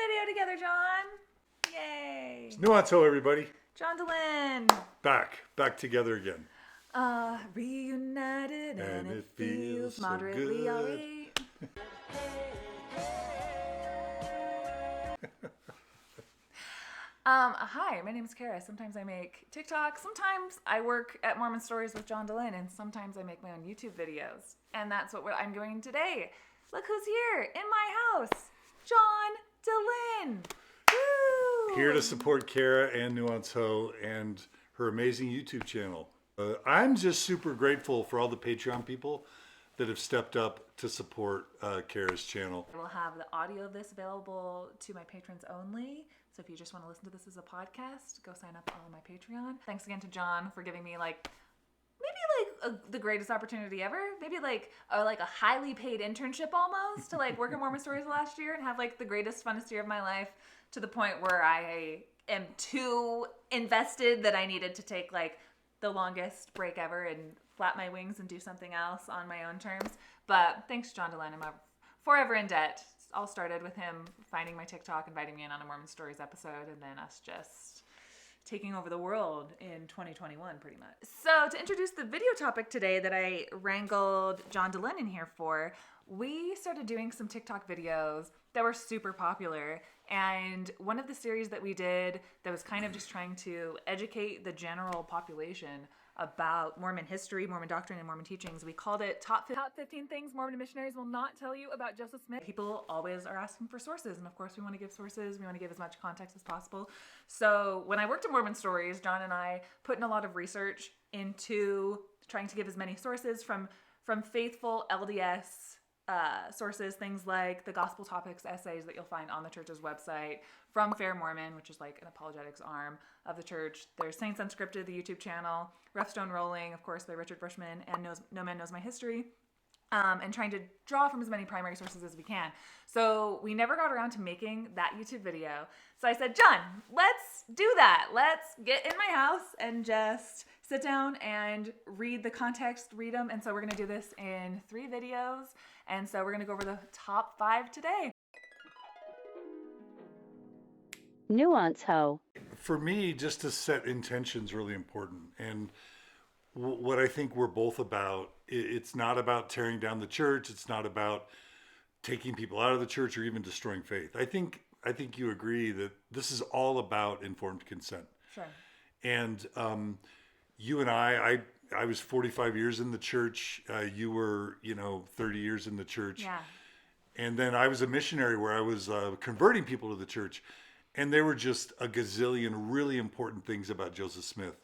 video together, John. Yay. Nuancehoe, everybody. John Dehlin. Back together again. Reunited and it feels so moderately good. alright. Hi, my name is Kara. Sometimes I make TikTok, sometimes I work at Mormon Stories with John Dehlin, and sometimes I make my own YouTube videos. And that's what I'm doing today. Look who's here in my house, John Dehlin. Woo! Here to support Kara and Nuancehoe and her amazing YouTube channel. I'm just super grateful for all the Patreon people that have stepped up to support Kara's channel. I will have the audio of this available to my patrons only. So if you just want to listen to this as a podcast, go sign up on my Patreon. Thanks again to John for giving me the greatest opportunity ever. Maybe like a highly paid internship almost to work at Mormon Stories last year and have the greatest, funnest year of my life, to the point where I am too invested that I needed to take the longest break ever and flap my wings and do something else on my own terms. But thanks to John Dehlin, I'm forever in debt. It all started with him finding my TikTok, inviting me in on a Mormon Stories episode, and then us just taking over the world in 2021, pretty much. So to introduce the video topic today that I wrangled John Dehlin in here for, we started doing some TikTok videos that were super popular. And one of the series that we did that was kind of just trying to educate the general population about Mormon history, Mormon doctrine, and Mormon teachings, we called it Top 15 Things Mormon Missionaries Will Not Tell You About Joseph Smith. People always are asking for sources, and of course we want to give sources. We want to give as much context as possible. So when I worked at Mormon Stories, John and I put in a lot of research into trying to give as many sources from faithful LDS sources, things like the Gospel Topics essays that you'll find on the church's website, from Fair Mormon, which is an apologetics arm of the church. There's Saints Unscripted, the YouTube channel, Rough Stone Rolling, of course, by Richard Bushman, and No Man Knows My History, and trying to draw from as many primary sources as we can. So we never got around to making that YouTube video. So I said, John, let's do that. Let's get in my house and just sit down and read the context, read them. And so we're going to do this in 3 videos. And so we're going to go over the top 5 today. Nuancehoe. For me, just to set intention is really important. And what I think we're both about, it's not about tearing down the church. It's not about taking people out of the church or even destroying faith. I think you agree that this is all about informed consent. Sure. And you and I was 45 years in the church. You were, 30 years in the church. Yeah. And then I was a missionary where I was converting people to the church. And there were just a gazillion really important things about Joseph Smith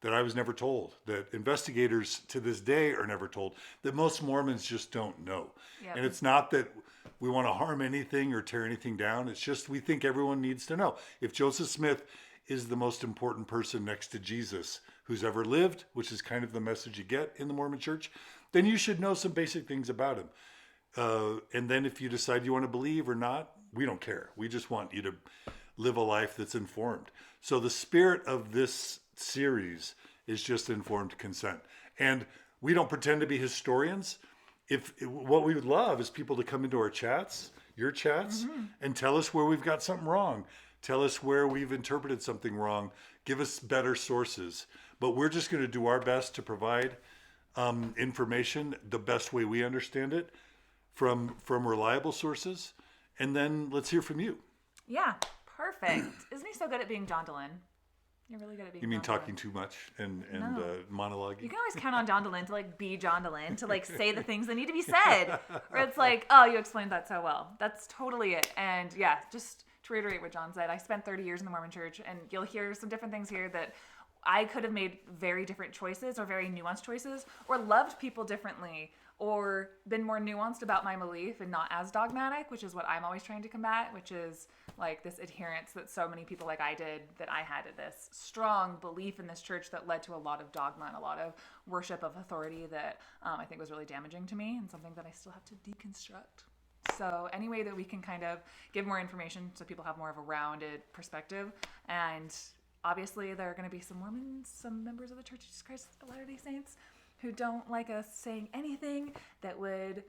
that I was never told, that investigators to this day are never told, that most Mormons just don't know. Yep. And it's not that we want to harm anything or tear anything down. It's just we think everyone needs to know. If Joseph Smith is the most important person next to Jesus who's ever lived, which is kind of the message you get in the Mormon church, then you should know some basic things about him. And then if you decide you want to believe or not, we don't care. We just want you to live a life that's informed. So the spirit of this series is just informed consent. And we don't pretend to be historians. What we would love is people to come into our chats, your chats, and tell us where we've got something wrong. Tell us where we've interpreted something wrong. Give us better sources. But we're just going to do our best to provide information the best way we understand it from reliable sources. And then let's hear from you. Yeah, perfect. Isn't he so good at being John Dehlin? You're really good at being You mean John talking Dehlin. too much and No. monologuing? You can always count on John Dehlin to be John Dehlin, to say the things that need to be said. Or it's oh, you explained that so well. That's totally it. And yeah, just to reiterate what John said, I spent 30 years in the Mormon church, and you'll hear some different things here that I could have made very different choices, or very nuanced choices, or loved people differently, or been more nuanced about my belief and not as dogmatic, which is what I'm always trying to combat, which is this adherence that so many people I did, that I had this strong belief in this church that led to a lot of dogma and a lot of worship of authority that I think was really damaging to me, and something that I still have to deconstruct. So any way that we can kind of give more information so people have more of a rounded perspective. And obviously there are going to be some Mormons, some members of the Church of Jesus Christ of Latter-day Saints who don't like us saying anything that would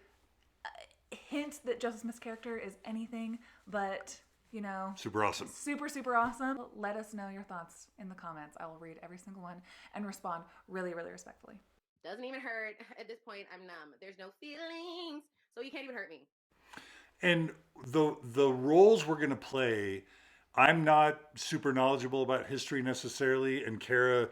hint that Joseph Smith's character is anything but you know, Super awesome. super, super awesome. Let us know your thoughts in the comments. I will read every single one and respond really, really respectfully. Doesn't even hurt. At this point, I'm numb. There's no feelings, so you can't even hurt me. And the roles we're going to play, I'm not super knowledgeable about history necessarily, and Kara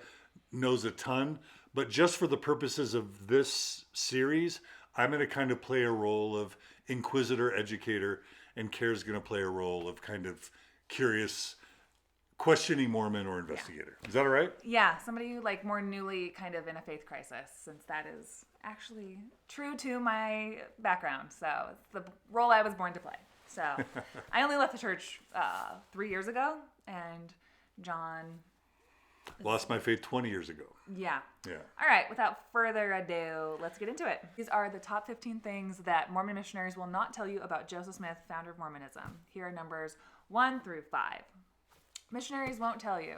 knows a ton. But just for the purposes of this series, I'm going to kind of play a role of inquisitor, educator, and Kara's going to play a role of kind of curious, questioning Mormon or investigator. Is that all right? Yeah, somebody like more newly kind of in a faith crisis, since that is actually true to my background. So it's the role I was born to play. So I only left the church 3 years ago, and John Lost my faith 20 years ago. Yeah. Yeah. All right, without further ado, let's get into it. These are the top 15 things that Mormon missionaries will not tell you about Joseph Smith, founder of Mormonism. Here are numbers 1 through 5. Missionaries won't tell you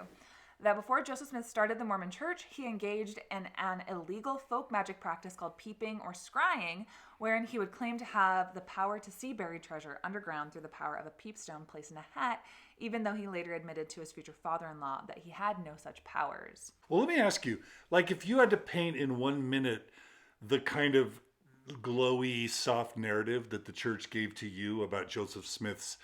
that before Joseph Smith started the Mormon church, he engaged in an illegal folk magic practice called peeping or scrying, wherein he would claim to have the power to see buried treasure underground through the power of a peepstone placed in a hat, even though he later admitted to his future father-in-law that he had no such powers. Well, let me ask you, like if you had to paint in 1 minute the kind of glowy, soft narrative that the church gave to you about Joseph Smith's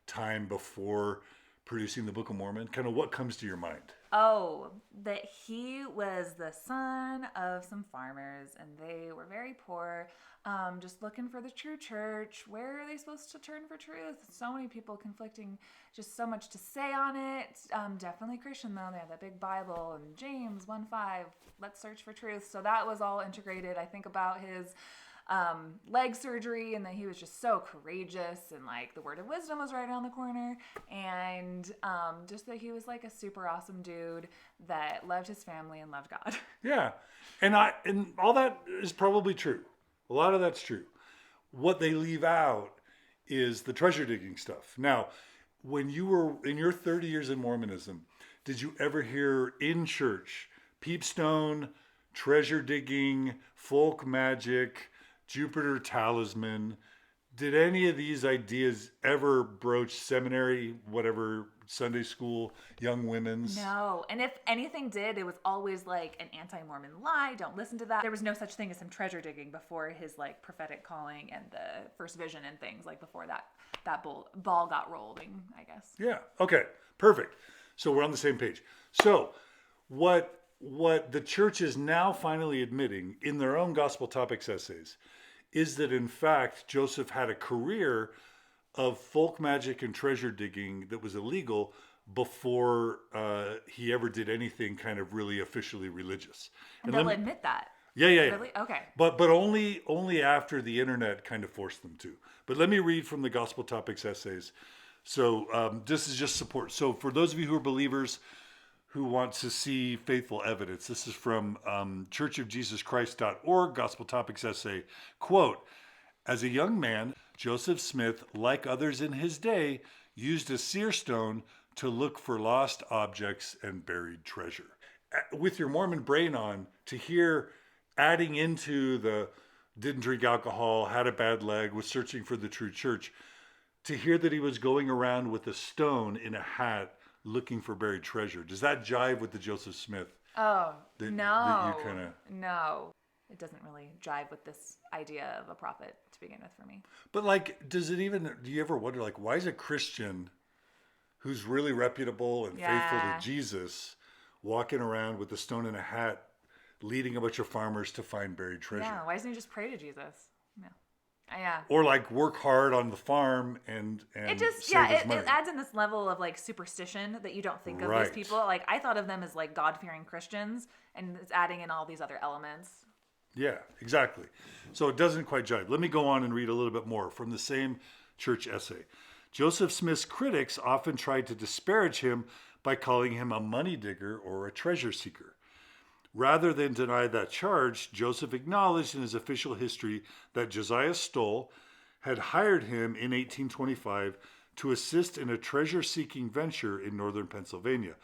time before producing the Book of Mormon, kind of what comes to your mind? Oh, that he was the son of some farmers and they were very poor, just looking for the true church. Where are they supposed to turn for truth? So many people conflicting, just so much to say on it. Definitely Christian though. They have that big Bible and James 1:5. Let's search for truth. So that was all integrated. I think about his leg surgery and that he was just so courageous and like the word of wisdom was right around the corner, and just that he was like a super awesome dude that loved his family and loved God. Yeah. And all that is probably true. A lot of that's true. What they leave out is the treasure digging stuff. Now, when you were in your 30 years in Mormonism, did you ever hear in church peepstone, treasure digging, folk magic, Jupiter talisman? Did any of these ideas ever broach seminary, whatever, Sunday school, young women's? No. And if anything did, it was always like an anti-Mormon lie. Don't listen to that. There was no such thing as some treasure digging before his like prophetic calling and the first vision and things, like before that ball got rolling, I guess. Yeah. Okay. Perfect. So we're on the same page. So what the church is now finally admitting in their own gospel topics essays is that in fact Joseph had a career of folk magic and treasure digging that was illegal before he ever did anything kind of really officially religious. And they'll admit that. Yeah. Really? Okay. But only after the internet kind of forced them to. But let me read from the gospel topics essays. So this is just support. So for those of you who are believers who want to see faithful evidence, this is from churchofjesuschrist.org, gospel topics essay. Quote, as a young man, Joseph Smith, like others in his day, used a seer stone to look for lost objects and buried treasure. With your Mormon brain on, to hear adding into the didn't drink alcohol, had a bad leg, was searching for the true church, to hear that he was going around with a stone in a hat looking for buried treasure. Does that jive with the Joseph Smith? Oh, that, no. That you kinda... No. It doesn't really jive with this idea of a prophet to begin with for me. But like, do you ever wonder, like, why is a Christian who's really reputable and faithful to Jesus walking around with a stone in a hat leading a bunch of farmers to find buried treasure? Yeah, why doesn't he just pray to Jesus? No. Yeah. Or like work hard on the farm and it just save his money. It adds in this level of like superstition that you don't think of Right. these people. Like I thought of them as like God-fearing Christians, and it's adding in all these other elements. Yeah, exactly. So it doesn't quite jive. Let me go on and read a little bit more from the same church essay. Joseph Smith's critics often tried to disparage him by calling him a money digger or a treasure seeker. Rather than deny that charge, Joseph acknowledged in his official history that Josiah Stoll had hired him in 1825 to assist in a treasure-seeking venture in northern Pennsylvania.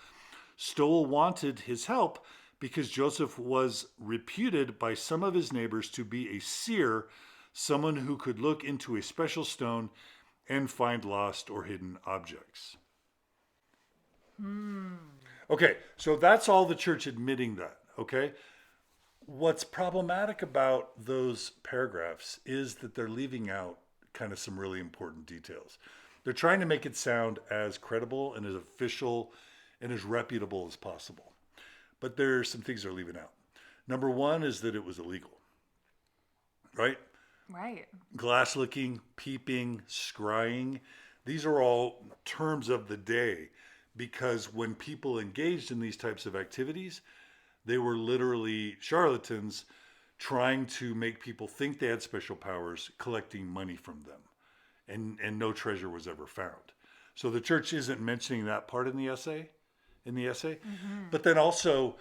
Stoll wanted his help because Joseph was reputed by some of his neighbors to be a seer, someone who could look into a special stone and find lost or hidden objects. Okay, so that's all the church admitting that, okay? What's problematic about those paragraphs is that they're leaving out kind of some really important details. They're trying to make it sound as credible and as official and as reputable as possible. But there are some things they're leaving out. Number one is that it was illegal, right? Right. Glass licking, peeping, scrying, these are all terms of the day, because when people engaged in these types of activities, they were literally charlatans trying to make people think they had special powers, collecting money from them. And no treasure was ever found. So the church isn't mentioning that part in the essay. But then also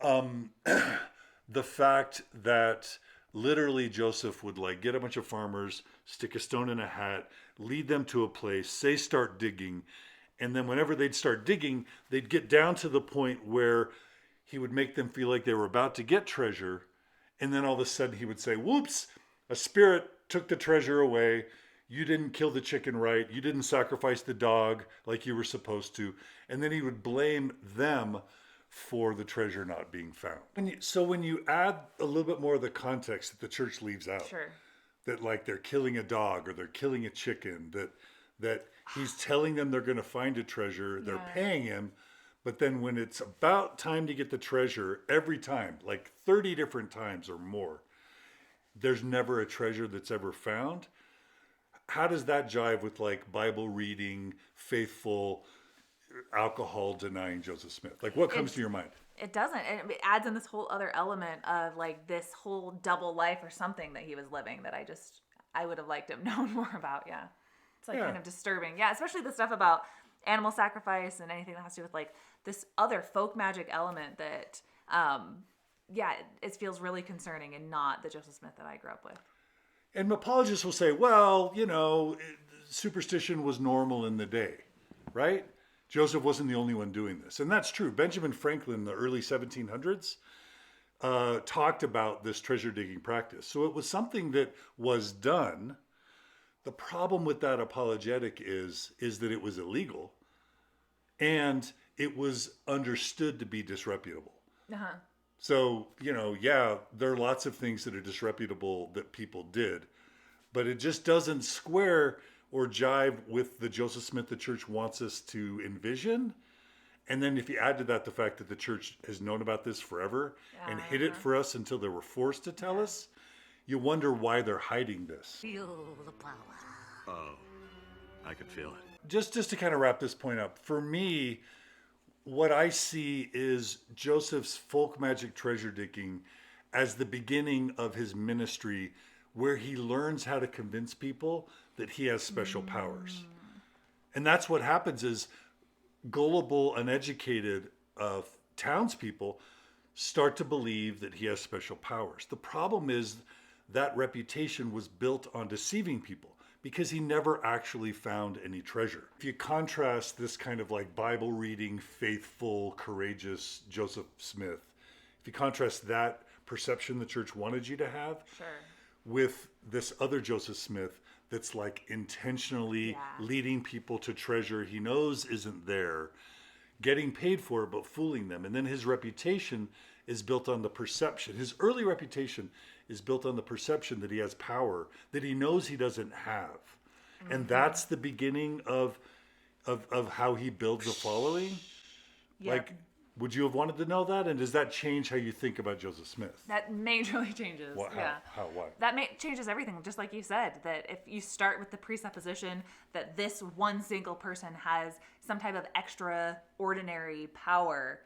the fact that literally Joseph would like get a bunch of farmers, stick a stone in a hat, lead them to a place, say start digging, and then whenever they'd start digging, they'd get down to the point where he would make them feel like they were about to get treasure, and then all of a sudden he would say, whoops, a spirit took the treasure away. You didn't kill the chicken right. You didn't sacrifice the dog like you were supposed to. And then he would blame them for the treasure not being found. So when you add a little bit more of the context that the church leaves out, Sure. that like they're killing a dog or they're killing a chicken, that he's telling them they're going to find a treasure, they're paying him, but then when it's about time to get the treasure, every time, like 30 different times or more, there's never a treasure that's ever found. How does that jive with like Bible reading, faithful, alcohol denying Joseph Smith? Like what comes to your mind? It doesn't. It adds in this whole other element of like this whole double life or something that he was living that I would have liked to have known more about. Yeah. It's like kind of disturbing. Yeah. Especially the stuff about animal sacrifice and anything that has to do with like this other folk magic element that, it feels really concerning and not the Joseph Smith that I grew up with. And apologists will say, well, superstition was normal in the day, right? Joseph wasn't the only one doing this. And that's true. Benjamin Franklin in the early 1700s talked about this treasure digging practice. So it was something that was done. The problem with that apologetic is that it was illegal and it was understood to be disreputable. Uh-huh. So, there are lots of things that are disreputable that people did, but it just doesn't square or jive with the Joseph Smith the church wants us to envision. And then if you add to that the fact that the church has known about this forever and hid it for us until they were forced to tell us, you wonder why they're hiding this. Feel the power. Oh, I could feel it. Just to kind of wrap this point up, for me, what I see is Joseph's folk magic treasure digging as the beginning of his ministry, where he learns how to convince people that he has special powers. And that's what happens is gullible, uneducated townspeople start to believe that he has special powers. The problem is that reputation was built on deceiving people, because he never actually found any treasure. If you contrast this kind of like Bible reading, faithful, courageous Joseph Smith, if you contrast that perception the church wanted you to have with this other Joseph Smith that's like intentionally leading people to treasure he knows isn't there, getting paid for it, but fooling them. And then his reputation is built on the perception. His early reputation is built on the perception that he has power that he knows he doesn't have. And that's the beginning of how he builds a following. Yeah. Like, would you have wanted to know that? And does that change how you think about Joseph Smith? That majorly changes. Why? That changes everything, just like you said, that if you start with the presupposition that this one single person has some type of extraordinary power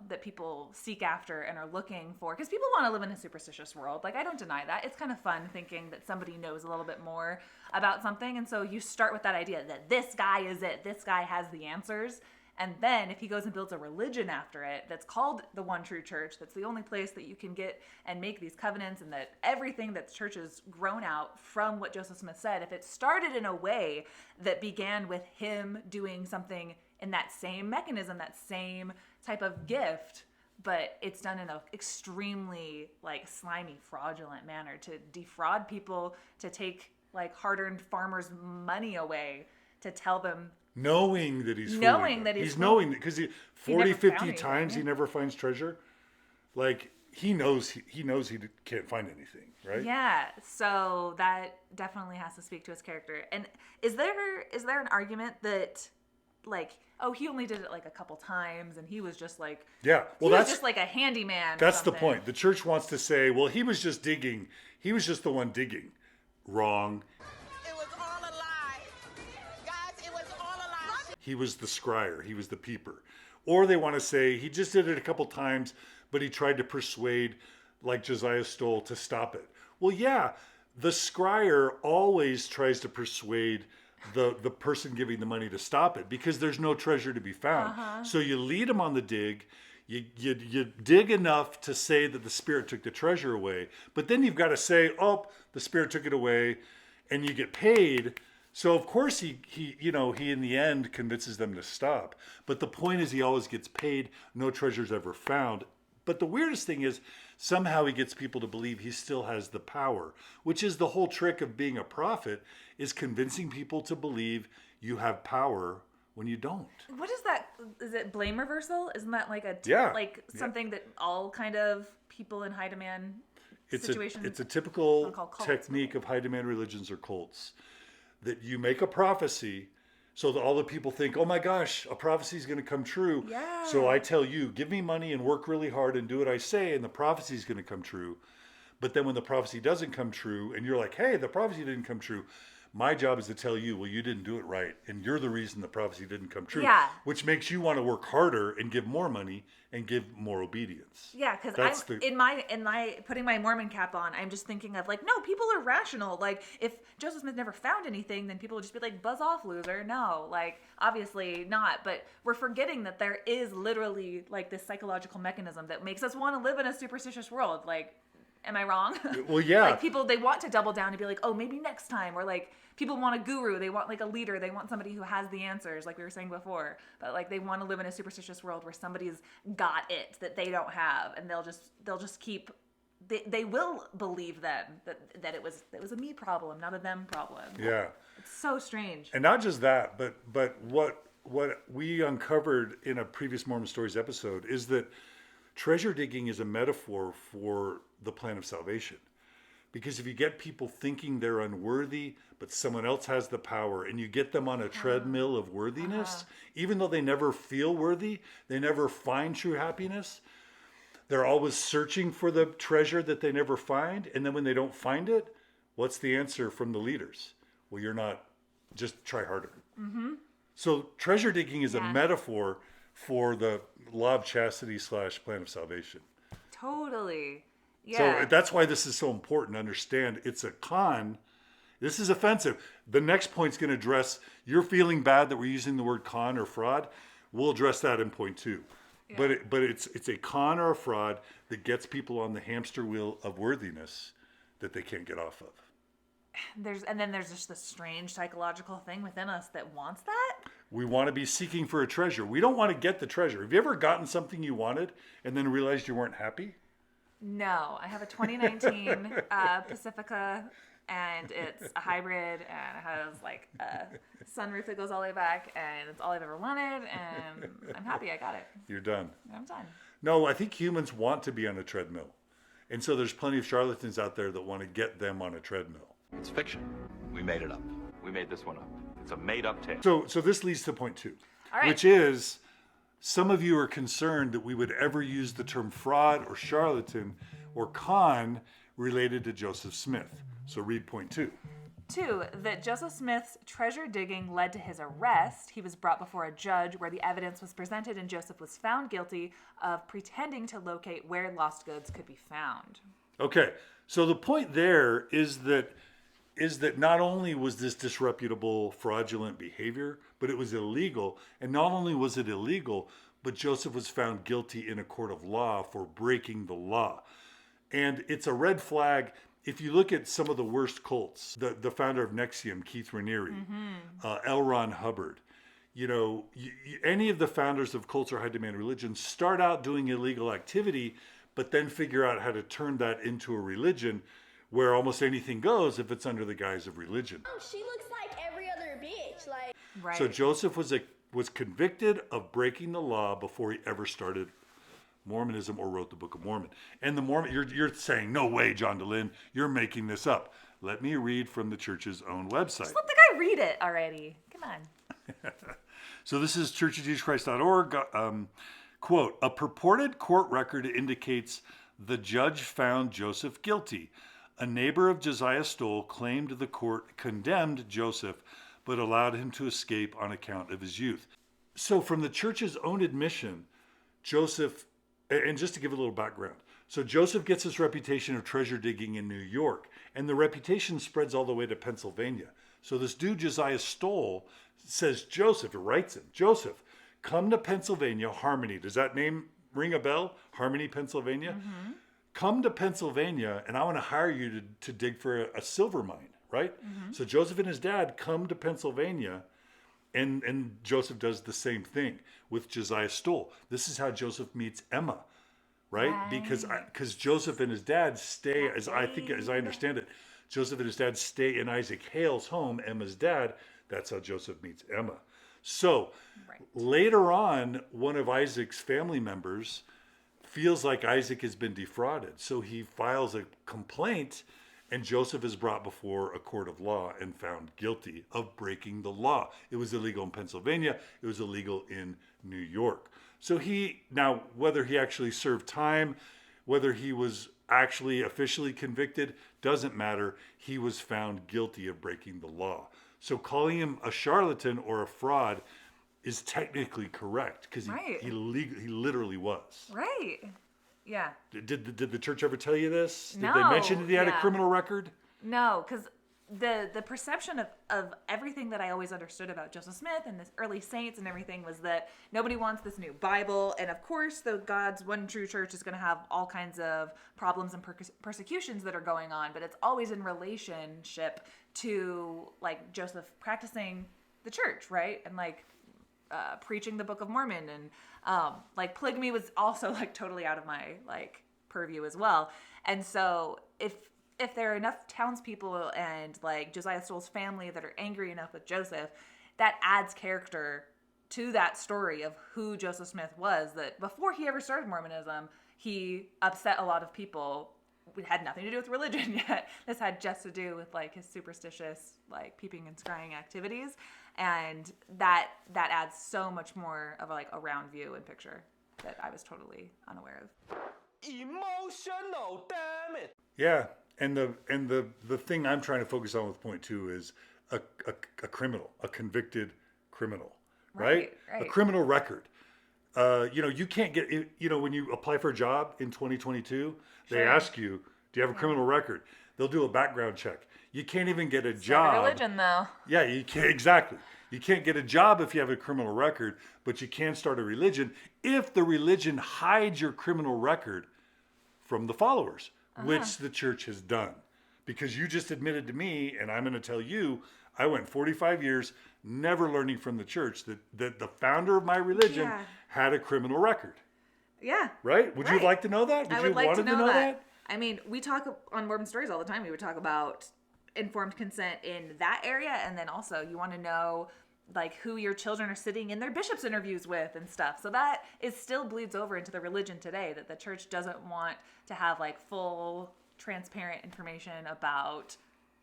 that people seek after and are looking for, because people want to live in a superstitious world. Like, I don't deny that. It's kind of fun thinking that somebody knows a little bit more about something. And so you start with that idea that this guy is it. This guy has the answers. And then if he goes and builds a religion after it that's called the one true church, that's the only place that you can get and make these covenants, and that everything that the church has grown out from what Joseph Smith said, if it started in a way that began with him doing something in that same mechanism, that same type of gift, but it's done in an extremely like slimy, fraudulent manner to defraud people, to take like hard-earned farmers' money away to tell them, knowing that he's Knowing fooling that them. he's knowing because 40, never 50 found times anything. he never finds treasure. Like he knows he can't find anything, right? yeah. So that definitely has to speak to his character. And is there an argument that, like, oh, he only did it like a couple times, and he was just like, Yeah. Well, he was that's just like a handyman. or that's the something. point. The church wants to say, well, he was just digging. He was just the one digging. Wrong. It was all a lie. Guys, it was all a lie. He was the scryer. He was the peeper. Or they want to say he just did it a couple times, but he tried to persuade, like Josiah Stoll, to stop it. Well, yeah, the scryer always tries to persuade the person giving the money to stop it because there's no treasure to be found. So you lead them on the dig. You dig enough to say that the Spirit took the treasure away, but then you've got to say, oh, the Spirit took it away, and you get paid. So of course he in the end convinces them to stop. But the point is he always gets paid. No treasure's ever found. But the weirdest thing is somehow he gets people to believe he still has the power, which is the whole trick of being a prophet, is convincing people to believe you have power when you don't. What is that? Is it blame reversal? Isn't that like Yeah. something that all kind of people in high demand situations? It's a typical called cults, technique of high demand religions or cults, that you make a prophecy so that all the people think, oh my gosh, a prophecy is going to come true. Yeah. So I tell you, give me money and work really hard and do what I say, and the prophecy is going to come true. But then when the prophecy doesn't come true, and you're like, hey, the prophecy didn't come true, my job is to tell you, well, you didn't do it right, and you're the reason the prophecy didn't come true. Yeah. Which makes you want to work harder and give more money and give more obedience. Yeah, because That's I'm the- in my putting my Mormon cap on, I'm just thinking of like, no, people are rational. Like, if Joseph Smith never found anything, then people would just be like, buzz off, loser. No, like, obviously not. But we're forgetting that there is literally like this psychological mechanism that makes us want to live in a superstitious world. Like, am I wrong? Well, yeah. Like, people, they want to double down and be like, oh, maybe next time. Or like, people want a guru. They want like a leader. They want somebody who has the answers, like we were saying before. But like, they want to live in a superstitious world where somebody's got it that they don't have, and they'll just keep. They will believe then that it was a me problem, not a them problem. Yeah. It's so strange. And not just that, but what we uncovered in a previous Mormon Stories episode is that treasure digging is a metaphor for the plan of salvation. Because if you get people thinking they're unworthy, but someone else has the power, and you get them on a treadmill of worthiness, even though they never feel worthy, they never find true happiness, they're always searching for the treasure that they never find. And then when they don't find it, what's the answer from the leaders? Well, you're not, just try harder. Mm-hmm. So treasure digging is a metaphor for the law of chastity / plan of salvation. Totally. Yeah. So that's why this is so important to understand. It's a con. This is offensive. The next point's going to address, you're feeling bad that we're using the word con or fraud. We'll address that in point 2. Yeah. But it's a con or a fraud that gets people on the hamster wheel of worthiness that they can't get off of. There's just this strange psychological thing within us that wants that. We want to be seeking for a treasure. We don't want to get the treasure. Have you ever gotten something you wanted and then realized you weren't happy? No, I have a 2019 Pacifica, and it's a hybrid, and it has like a sunroof that goes all the way back, and it's all I've ever wanted, and I'm happy I got it. You're done. I'm done. No, I think humans want to be on a treadmill. And so there's plenty of charlatans out there that want to get them on a treadmill. It's fiction. We made it up. We made this one up. It's a made-up tale. So this leads to point 2, All right. which is some of you are concerned that we would ever use the term fraud or charlatan or con related to Joseph Smith. So read point 2. 2, that Joseph Smith's treasure digging led to his arrest. He was brought before a judge where the evidence was presented, and Joseph was found guilty of pretending to locate where lost goods could be found. Okay, so the point there is that not only was this disreputable, fraudulent behavior, but it was illegal. And not only was it illegal, but Joseph was found guilty in a court of law for breaking the law. And it's a red flag. If you look at some of the worst cults, the founder of Nexium, Keith Raniere, L. Ron Hubbard, any of the founders of cults or high demand religions start out doing illegal activity, but then figure out how to turn that into a religion where almost anything goes if it's under the guise of religion. Oh, she looks like every other bitch. Like, Right. So Joseph was convicted of breaking the law before he ever started Mormonism or wrote the Book of Mormon. And the Mormon, you're saying, no way, John Dehlin, you're making this up. Let me read from the church's own website. Just let the guy read it already. Come on. So this is churchofjesuschrist.org. Quote, a purported court record indicates the judge found Joseph guilty. A neighbor of Josiah Stoll claimed the court condemned Joseph, but allowed him to escape on account of his youth. So from the church's own admission, Joseph, and just to give a little background, so Joseph gets his reputation of treasure digging in New York, and the reputation spreads all the way to Pennsylvania. So this dude, Josiah Stoll, says, Joseph, or writes him, Joseph, come to Pennsylvania, Harmony. Does that name ring a bell? Harmony, Pennsylvania? Mm-hmm. Come to Pennsylvania, and I want to hire you to dig for a silver mine, right? Mm-hmm. So Joseph and his dad come to Pennsylvania, and Joseph does the same thing with Josiah Stoll. This is how Joseph meets Emma, right? Because Joseph and his dad stay, as I understand it, Joseph and his dad stay in Isaac Hale's home, Emma's dad. That's how Joseph meets Emma. So later on, one of Isaac's family members feels like Isaac has been defrauded. So he files a complaint, and Joseph is brought before a court of law and found guilty of breaking the law. It was illegal in Pennsylvania. It was illegal in New York. So now whether he actually served time, whether he was actually officially convicted, doesn't matter. He was found guilty of breaking the law. So calling him a charlatan or a fraud is technically correct, because he literally was. Right. Yeah. Did the church ever tell you this? Did No. they mention that he had a criminal record? No, because the perception of everything that I always understood about Joseph Smith and the early saints and everything was that nobody wants this new Bible. And of course, the God's one true church is going to have all kinds of problems and persecutions that are going on. But it's always in relationship to like Joseph practicing the church, right? And like preaching the Book of Mormon, and like polygamy was also like totally out of my like purview as well. And so if there are enough townspeople and like Josiah Stoll's family that are angry enough with Joseph, that adds character to that story of who Joseph Smith was, that before he ever started Mormonism, he upset a lot of people. It had nothing to do with religion yet. This had just to do with like his superstitious like peeping and scrying activities. And that adds so much more of like a round view and picture that I was totally unaware of. Emotional, damn it. Yeah, and the thing I'm trying to focus on with point 2 is a criminal, a convicted criminal, right? A criminal record. You can't get, when you apply for a job in 2022, they ask you, do you have a criminal record? They'll do a background check. You can't even get a job. Religion, though. Yeah, you can't, exactly. You can't get a job if you have a criminal record, but you can start a religion if the religion hides your criminal record from the followers, which the church has done. Because you just admitted to me, and I'm going to tell you, I went 45 years never learning from the church that the founder of my religion had a criminal record. Yeah. Right? Would you like to know that? I would like to know that. I mean, we talk on Mormon Stories all the time. We would talk about informed consent in that area, and then also you want to know like who your children are sitting in their bishop's interviews with and stuff. So that still bleeds over into the religion today, that the church doesn't want to have like full transparent information about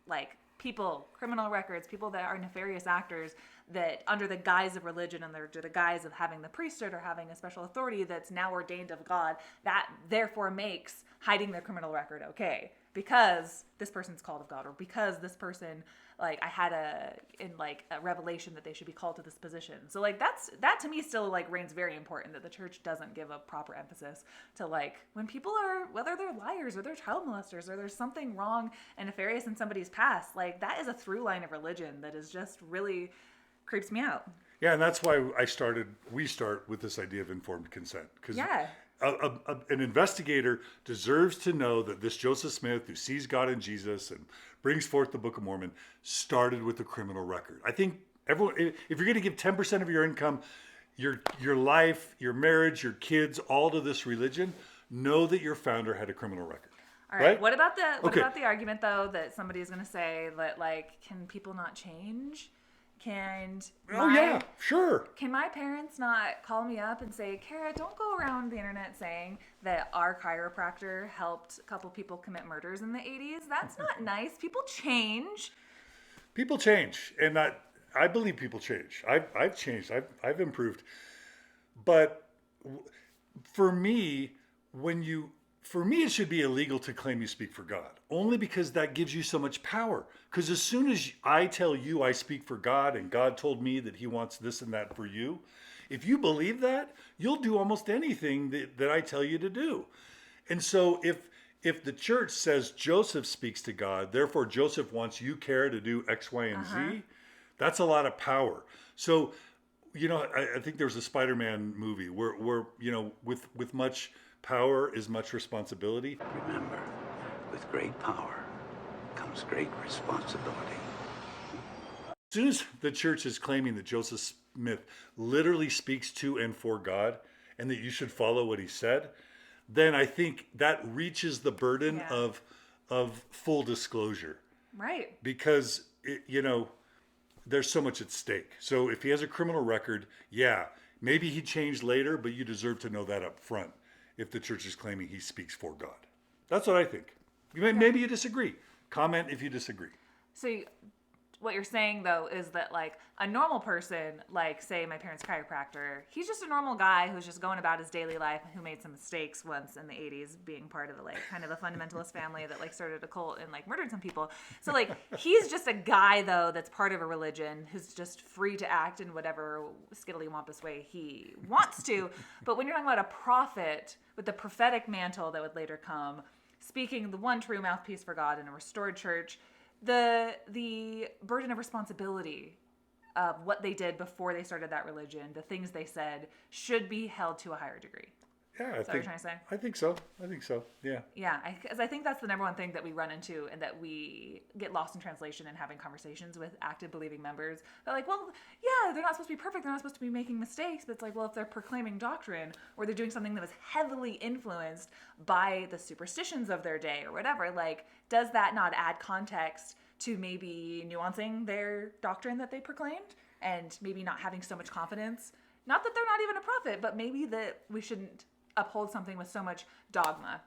like people, criminal records, people that are nefarious actors that under the guise of religion and under the guise of having the priesthood or having a special authority that's now ordained of God, that therefore makes hiding their criminal record okay, because this person's called of God, or because this person, like I had a revelation that they should be called to this position. So like that to me still like reigns very important, that the church doesn't give a proper emphasis to like when people are, whether they're liars or they're child molesters or there's something wrong and nefarious in somebody's past, like that is a through line of religion that is just really creeps me out. Yeah, and that's why we start with this idea of informed consent. Because an investigator deserves to know that this Joseph Smith, who sees God in Jesus and brings forth the Book of Mormon, started with a criminal record. I think everyone, if you're going to give 10% of your income, your life, your marriage, your kids, all to this religion, know that your founder had a criminal record. All right. Right? What about the Okay. argument though that somebody is going to say that like, can people not change? Oh yeah, sure. Can my parents not call me up and say, Kara, don't go around the internet saying that our chiropractor helped a couple people commit murders in the 80s? That's not nice. People change. People change, and I believe people change. I've changed. I've improved. But for me, it should be illegal to claim you speak for God, only because that gives you so much power. Because as soon as I tell you I speak for God and God told me that he wants this and that for you, if you believe that, you'll do almost anything that I tell you to do. And so if the church says Joseph speaks to God, therefore Joseph wants you, Kara, to do X, Y, and Z, that's a lot of power. So, I think there was a Spider-Man movie where with much power is much responsibility. Remember, with great power comes great responsibility. As soon as the church is claiming that Joseph Smith literally speaks to and for God and that you should follow what he said, then I think that reaches the burden of full disclosure. Right. Because, there's so much at stake. So if he has a criminal record, maybe he changed later, but you deserve to know that up front if the church is claiming he speaks for God. That's what I think. Maybe you disagree. Comment if you disagree. So what you're saying, though, is that, like, a normal person, like, say, my parents' chiropractor, he's just a normal guy who's just going about his daily life and who made some mistakes once in the 80s, being part of, like, kind of a fundamentalist family that, like, started a cult and, like, murdered some people. So, like, he's just a guy, though, that's part of a religion who's just free to act in whatever skiddly-wampus way he wants to. But when you're talking about a prophet with the prophetic mantle that would later come, speaking the one true mouthpiece for God in a restored church, the burden of responsibility of what they did before they started that religion, the things they said, should be held to a higher degree. Yeah, Is that what you're trying to say? I think so. Yeah. Yeah, because I think that's the number one thing that we run into and that we get lost in translation and having conversations with active believing members. They're like, well, yeah, they're not supposed to be perfect. They're not supposed to be making mistakes. But it's like, well, if they're proclaiming doctrine or they're doing something that was heavily influenced by the superstitions of their day or whatever, like, does that not add context to maybe nuancing their doctrine that they proclaimed and maybe not having so much confidence? Not that they're not even a prophet, but maybe that we shouldn't uphold something with so much dogma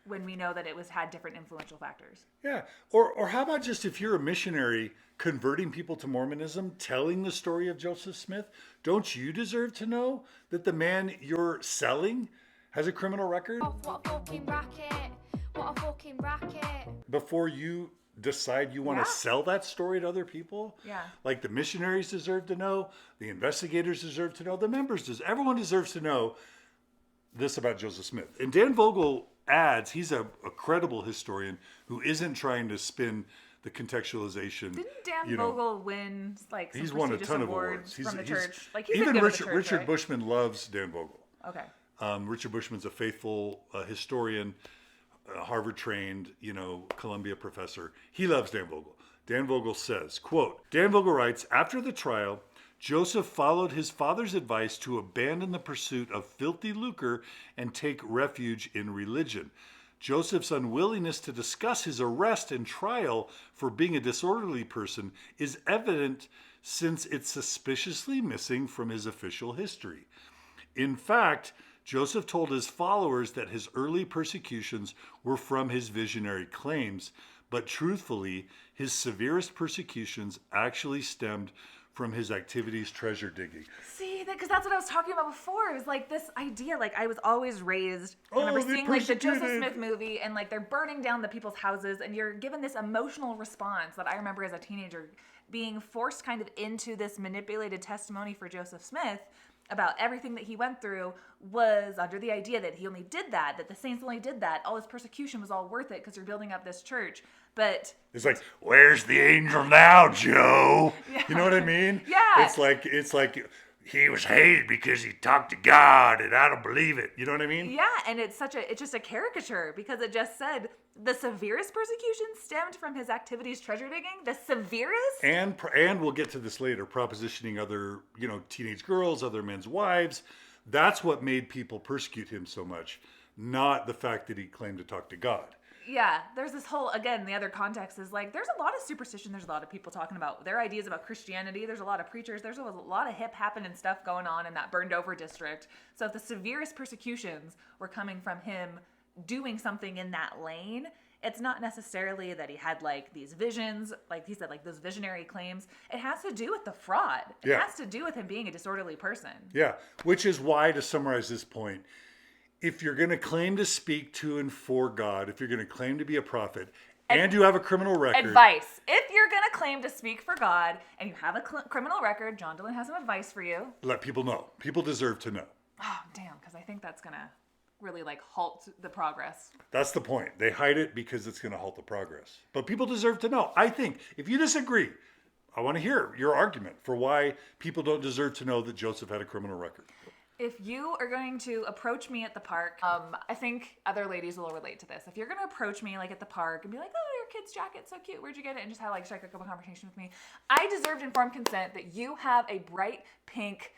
when we know that it had different influential factors. Yeah. Or how about just if you're a missionary converting people to Mormonism, telling the story of Joseph Smith, don't you deserve to know that the man you're selling has a criminal record? What a fucking racket. What a fucking racket. Before you decide you want to sell that story to other people? Yeah. Like the missionaries deserve to know, the investigators deserve to know, the members everyone deserves to know this about Joseph Smith. And Dan Vogel adds, he's a credible historian who isn't trying to spin the contextualization. Didn't Dan Vogel win like some he's won a prestigious ton of awards awards from the church? Like he's even been good with the church, Richard right? Bushman loves Dan Vogel. Okay. Richard Bushman's a faithful historian, Harvard trained, Columbia professor. He loves Dan Vogel. Dan Vogel says, quote, Dan Vogel writes, after the trial, Joseph followed his father's advice to abandon the pursuit of filthy lucre and take refuge in religion. Joseph's unwillingness to discuss his arrest and trial for being a disorderly person is evident since it's suspiciously missing from his official history. In fact, Joseph told his followers that his early persecutions were from his visionary claims, but truthfully, his severest persecutions actually stemmed from his activities treasure digging. See, because that's what I was talking about before. It was like this idea, like I was always raised. I remember seeing like the Joseph Smith movie and like they're burning down the people's houses and you're given this emotional response that I remember as a teenager being forced kind of into this manipulated testimony for Joseph Smith about everything that he went through was under the idea that he only did that the saints only did that, all his persecution was all worth it because you're building up this church. But it's like, where's the angel now, Joe? Yeah. You know what I mean? Yeah. It's like he was hated because he talked to God, and I don't believe it. You know what I mean? Yeah, and it's just a caricature because it just said the severest persecution stemmed from his activities treasure digging. The severest? And we'll get to this later, propositioning other, teenage girls, other men's wives. That's what made people persecute him so much. not the fact that he claimed to talk to God. Yeah, there's this whole, again, the other context is like, there's a lot of superstition. There's a lot of people talking about their ideas about Christianity. There's a lot of preachers. There's a lot of hip happening stuff going on in that burned over district. So if the severest persecutions were coming from him doing something in that lane, it's not necessarily that he had like these visions, like he said, like those visionary claims. It has to do with the fraud. It has to do with him being a disorderly person. Yeah, which is why, to summarize this point, if you're going to claim to speak to and for God, if you're going to claim to be a prophet, and you have a criminal record... Advice. If you're going to claim to speak for God and you have a criminal record, John Dehlin has some advice for you. Let people know. People deserve to know. Oh, damn, because I think that's going to really like halt the progress. That's the point. They hide it because it's going to halt the progress. But people deserve to know. I think, if you disagree, I want to hear your argument for why people don't deserve to know that Joseph had a criminal record. If you are going to approach me at the park, I think other ladies will relate to this. If you're going to approach me like at the park and be like, oh, your kid's jacket's so cute, where'd you get it? And just have like strike up a conversation with me. I deserved informed consent that you have a bright pink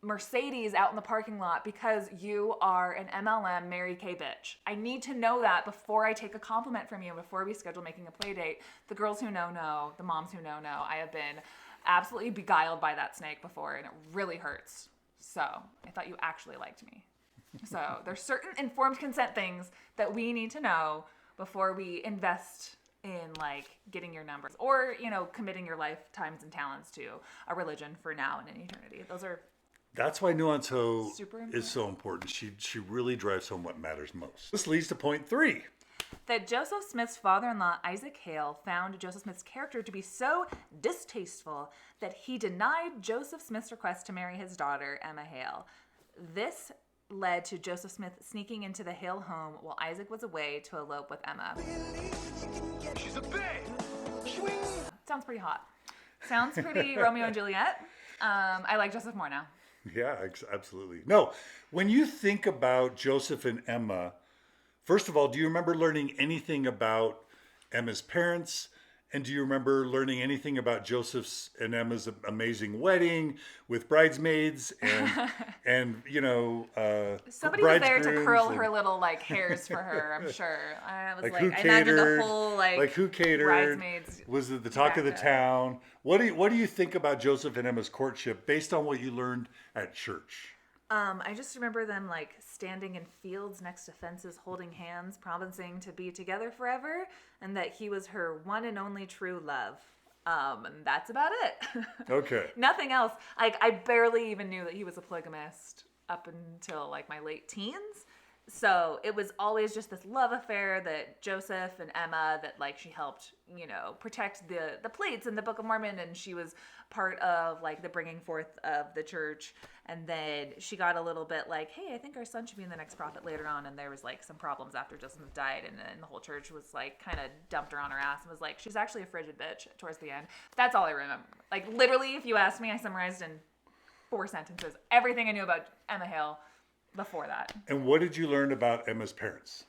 Mercedes out in the parking lot because you are an MLM Mary Kay bitch. I need to know that before I take a compliment from you, before we schedule making a play date. The girls who know. The moms who know. I have been absolutely beguiled by that snake before, and it really hurts. So I thought you actually liked me. So there's certain informed consent things that we need to know before we invest in like getting your numbers or, you know, committing your lifetimes and talents to a religion for now and in eternity. That's why Nuancehoe Super is so important. She really drives home what matters most. This leads to point 3. That Joseph Smith's father-in-law, Isaac Hale, found Joseph Smith's character to be so distasteful that he denied Joseph Smith's request to marry his daughter, Emma Hale. This led to Joseph Smith sneaking into the Hale home while Isaac was away to elope with Emma. She's a babe. Sounds pretty hot. Sounds pretty Romeo and Juliet. I like Joseph more now. Yeah, absolutely. No, when you think about Joseph and Emma, first of all, do you remember learning anything about Emma's parents? And do you remember learning anything about Joseph's and Emma's amazing wedding with bridesmaids and you know, somebody was there to curl her little like hairs for her, I'm sure. I was like, I imagine the whole like who catered? Bridesmaids. Was it the talk of the town? What do you think about Joseph and Emma's courtship based on what you learned at church? I just remember them like standing in fields next to fences, holding hands, promising to be together forever, and that he was her one and only true love. And that's about it. Okay. Nothing else. Like I barely even knew that he was a polygamist up until like my late teens. So it was always just this love affair that Joseph and Emma, that like she helped, you know, protect the plates in the Book of Mormon, and she was part of like the bringing forth of the church. And then she got a little bit like, hey, I think our son should be the next prophet later on. And there was like some problems after Joseph died, and then the whole church was like kind of dumped her on her ass and was like, she's actually a frigid bitch towards the end. That's all I remember. Like literally, if you asked me, I summarized in 4 sentences everything I knew about Emma Hale before that. And what did you learn about Emma's parents?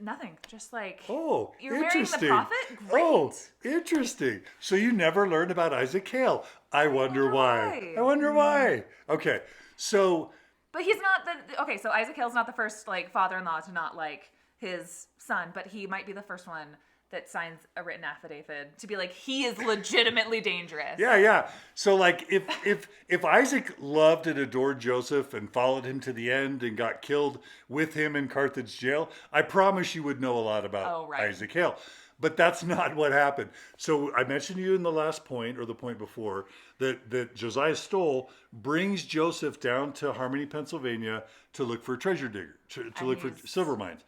Nothing. Just like, oh, you're marrying the prophet? Great. Oh, interesting. So you never learned about Isaac Hale. I wonder why. I wonder why. Okay, so. But he's not okay, so Isaac Hale's not the first like father-in-law to not like his son, but he might be the first one that signs a written affidavit to be like, he is legitimately dangerous. Yeah. So like if Isaac loved and adored Joseph and followed him to the end and got killed with him in Carthage jail, I promise you would know a lot about Isaac Hale. But that's not what happened. So I mentioned to you in the last point, or the point before, that Josiah Stoll brings Joseph down to Harmony, Pennsylvania to look for a treasure digger, to look for silver mines.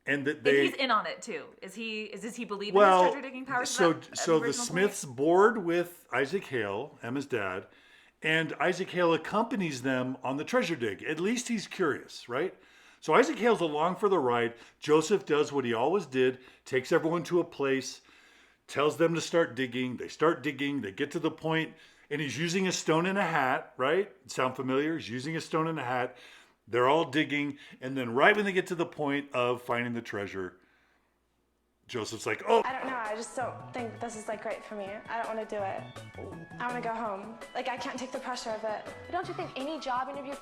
And that he's in on it too. Does he believe in his treasure digging powers? So the Smiths board with Isaac Hale, Emma's dad, and Isaac Hale accompanies them on the treasure dig. At least he's curious, right? So Isaac Hale's along for the ride. Joseph does what he always did, takes everyone to a place, tells them to start digging. They start digging. They get to the point, and he's using a stone and a hat, right? Sound familiar? He's using a stone and a hat. They're all digging, and then right when they get to the point of finding the treasure, Joseph's like, oh. I don't know, I just don't think this is like great for me. I don't want to do it. I want to go home. Like, I can't take the pressure of it. Don't you think any job interview...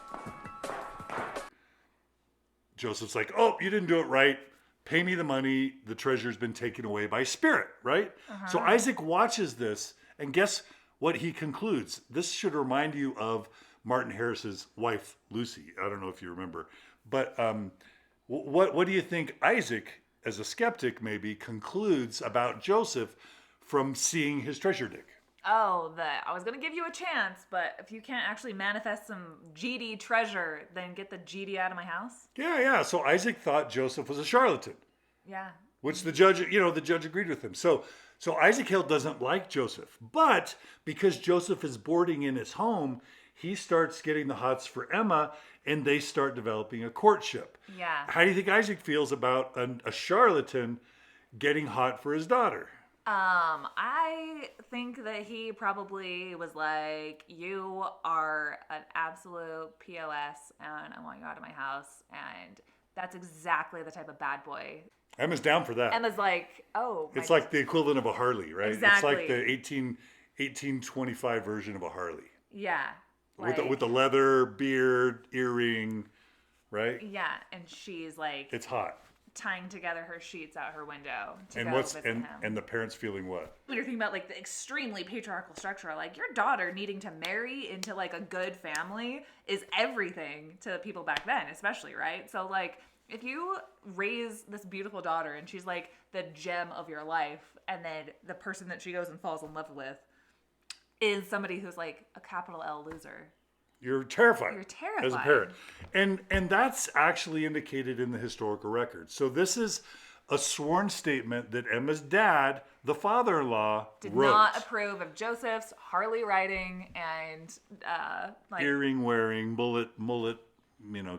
Joseph's like, oh, you didn't do it right. Pay me the money. The treasure's been taken away by spirit, right? So Isaac watches this, and guess what he concludes? This should remind you of Martin Harris's wife, Lucy. I don't know if you remember. But what do you think Isaac, as a skeptic maybe, concludes about Joseph from seeing his treasure dig? Oh, I was going to give you a chance, but if you can't actually manifest some GD treasure, then get the GD out of my house? Yeah. So Isaac thought Joseph was a charlatan. Yeah. Which the judge agreed with him. So Isaac Hale doesn't like Joseph. But because Joseph is boarding in his home, he starts getting the hots for Emma, and they start developing a courtship. Yeah. How do you think Isaac feels about a charlatan getting hot for his daughter? I think that he probably was like, you are an absolute POS, and I want you out of my house. And that's exactly the type of bad boy. Emma's down for that. Emma's like, oh. It's like the equivalent of a Harley, right? Exactly. It's like the 1825 version of a Harley. Yeah. With the leather, beard, earring, right? Yeah, and she's like, it's hot. Tying together her sheets out her window to and go what's visit him. and the parents feeling what? When you're thinking about like the extremely patriarchal structure, like your daughter needing to marry into like a good family is everything to people back then, especially, right? So like if you raise this beautiful daughter and she's like the gem of your life, and then the person that she goes and falls in love with is somebody who's like a capital L loser. You're terrified. You're terrified. As a parent. And that's actually indicated in the historical record. So this is a sworn statement that Emma's dad, the father-in-law, did wrote. not approve of Joseph's Harley riding and like earring wearing, mullet,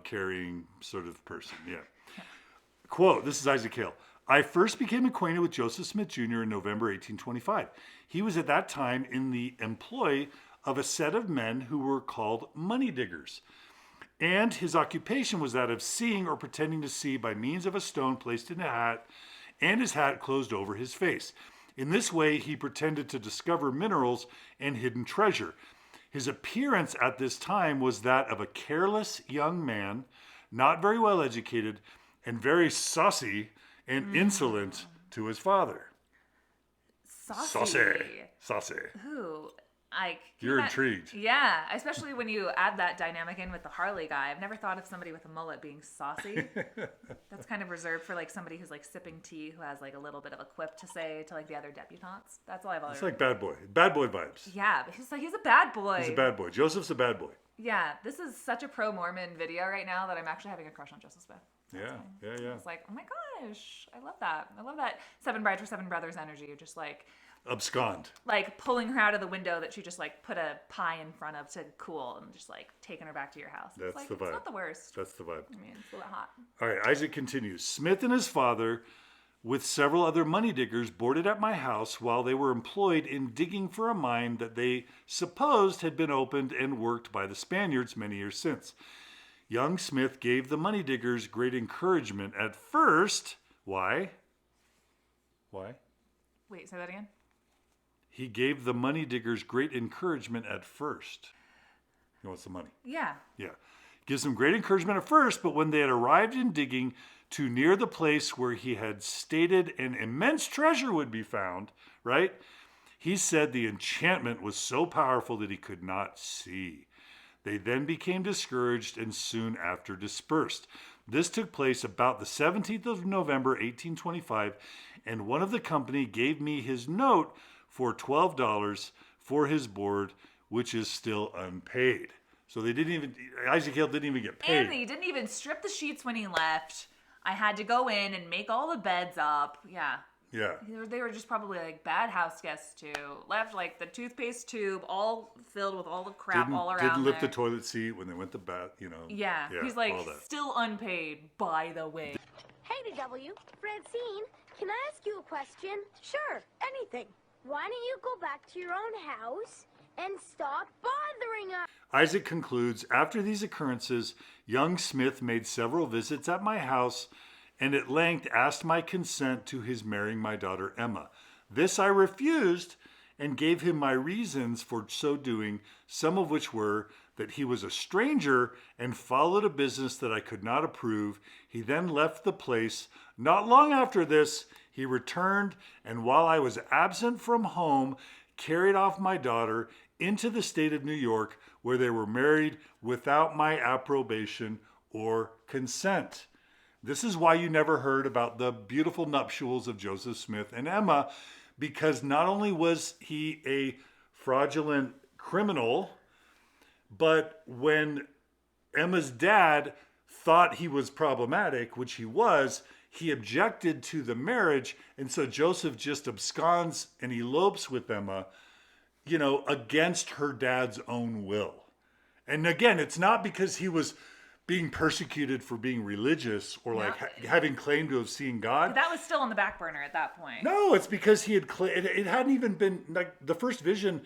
carrying sort of person. Yeah. Quote, this is Isaac Hale. I first became acquainted with Joseph Smith Jr. in November 1825. He was at that time in the employ of a set of men who were called money diggers. And his occupation was that of seeing or pretending to see by means of a stone placed in a hat, and his hat closed over his face. In this way, he pretended to discover minerals and hidden treasure. His appearance at this time was that of a careless young man, not very well educated, and very saucy and insolent to his father. Saucy. Who? You're intrigued. Yeah, especially when you add that dynamic in with the Harley guy. I've never thought of somebody with a mullet being saucy. That's kind of reserved for like somebody who's like sipping tea, who has like a little bit of a quip to say to like the other debutantes. That's all I've always. It's like bad boy vibes. Yeah, but he's a bad boy. He's a bad boy. Joseph's a bad boy. Yeah, this is such a pro-Mormon video right now that I'm actually having a crush on Joseph Smith. Yeah. It's like, oh my gosh, I love that. Seven Brides for Seven Brothers energy. You're just like abscond. Like pulling her out of the window that she just like put a pie in front of to cool, and just like taking her back to your house. That's like, the vibe. It's not the worst. That's the vibe. I mean, it's a little hot. All right, Isaac continues. Smith and his father, with several other money diggers, boarded at my house while they were employed in digging for a mine that they supposed had been opened and worked by the Spaniards many years since. Young Smith gave the money diggers great encouragement at first. Why? Wait, say that again? He gave the money diggers great encouragement at first. He wants the money. Yeah. Yeah. Gives them great encouragement at first, but when they had arrived in digging too near the place where he had stated an immense treasure would be found, right? He said the enchantment was so powerful that he could not see. They then became discouraged and soon after dispersed. This took place about the 17th of November, 1825, and one of the company gave me his note for $12 for his board, which is still unpaid. So Isaac Hale didn't even get paid. And he didn't even strip the sheets when he left. I had to go in and make all the beds up. Yeah. Yeah. They were just probably like bad house guests too. Left like the toothpaste tube all filled with all the crap all around. Didn't lift the toilet seat when they went to bath, Yeah. He's like, still unpaid, by the way. Hey W, Francine, can I ask you a question? Sure, anything. Why don't you go back to your own house and stop bothering us? Isaac concludes, after these occurrences, young Smith made several visits at my house and at length asked my consent to his marrying my daughter Emma. This I refused, and gave him my reasons for so doing, some of which were that he was a stranger and followed a business that I could not approve. He then left the place. Not long after this, he returned, and while I was absent from home, carried off my daughter into the state of New York, where they were married without my approbation or consent. This is why you never heard about the beautiful nuptials of Joseph Smith and Emma, because not only was he a fraudulent criminal, but when Emma's dad thought he was problematic, which he was, he objected to the marriage. And so Joseph just absconds and elopes with Emma, against her dad's own will. And again, it's not because he was being persecuted for being religious or having claimed to have seen God. That was still on the back burner at that point. No, it's because he had it hadn't even been, the first vision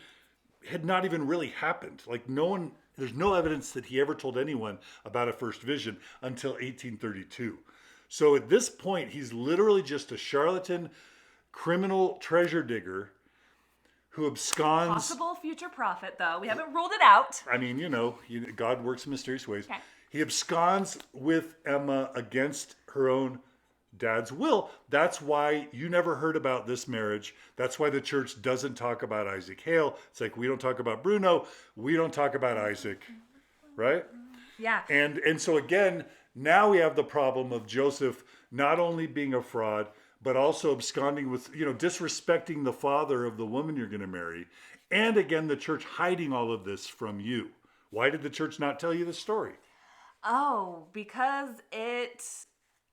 had not even really happened. There's no evidence that he ever told anyone about a first vision until 1832. So at this point, he's literally just a charlatan, criminal treasure digger who absconds. Possible future prophet, though. We haven't ruled it out. I mean, God works in mysterious ways. Okay. He absconds with Emma against her own dad's will. That's why you never heard about this marriage. That's why the church doesn't talk about Isaac Hale. It's like, we don't talk about Bruno. We don't talk about Isaac. Right? Yeah. And so again, now we have the problem of Joseph not only being a fraud, but also absconding with, disrespecting the father of the woman you're going to marry. And again, the church hiding all of this from you. Why did the church not tell you the story? Oh, because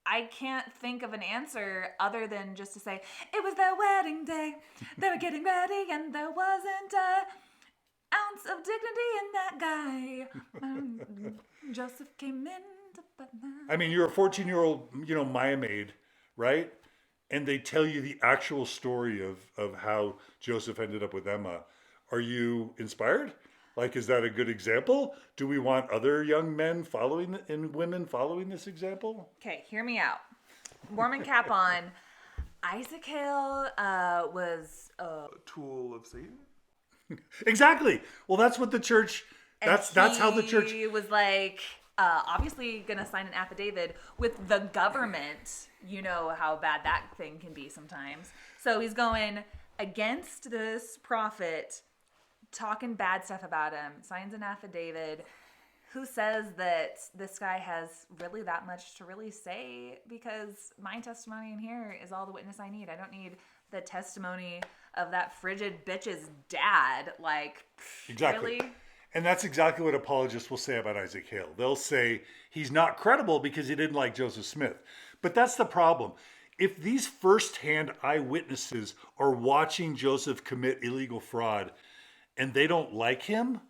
I can't think of an answer other than just to say, it was their wedding day. They were getting ready and there wasn't an ounce of dignity in that guy. Joseph came in. I mean, you're a 14-year-old, Maya maid, right? And they tell you the actual story of how Joseph ended up with Emma. Are you inspired? Is that a good example? Do we want other young men and women following this example? Okay, hear me out. Mormon cap on. Isaac Hale was a tool of Satan. Exactly. Well, that's what the church. That's how the church. He was obviously going to sign an affidavit with the government. You know how bad that thing can be sometimes. So he's going against this prophet, talking bad stuff about him, signs an affidavit. Who says that this guy has really that much to really say? Because my testimony in here is all the witness I need. I don't need the testimony of that frigid bitch's dad. Exactly. Really? And that's exactly what apologists will say about Isaac Hale. They'll say he's not credible because he didn't like Joseph Smith. But that's the problem. If these firsthand eyewitnesses are watching Joseph commit illegal fraud and they don't like him,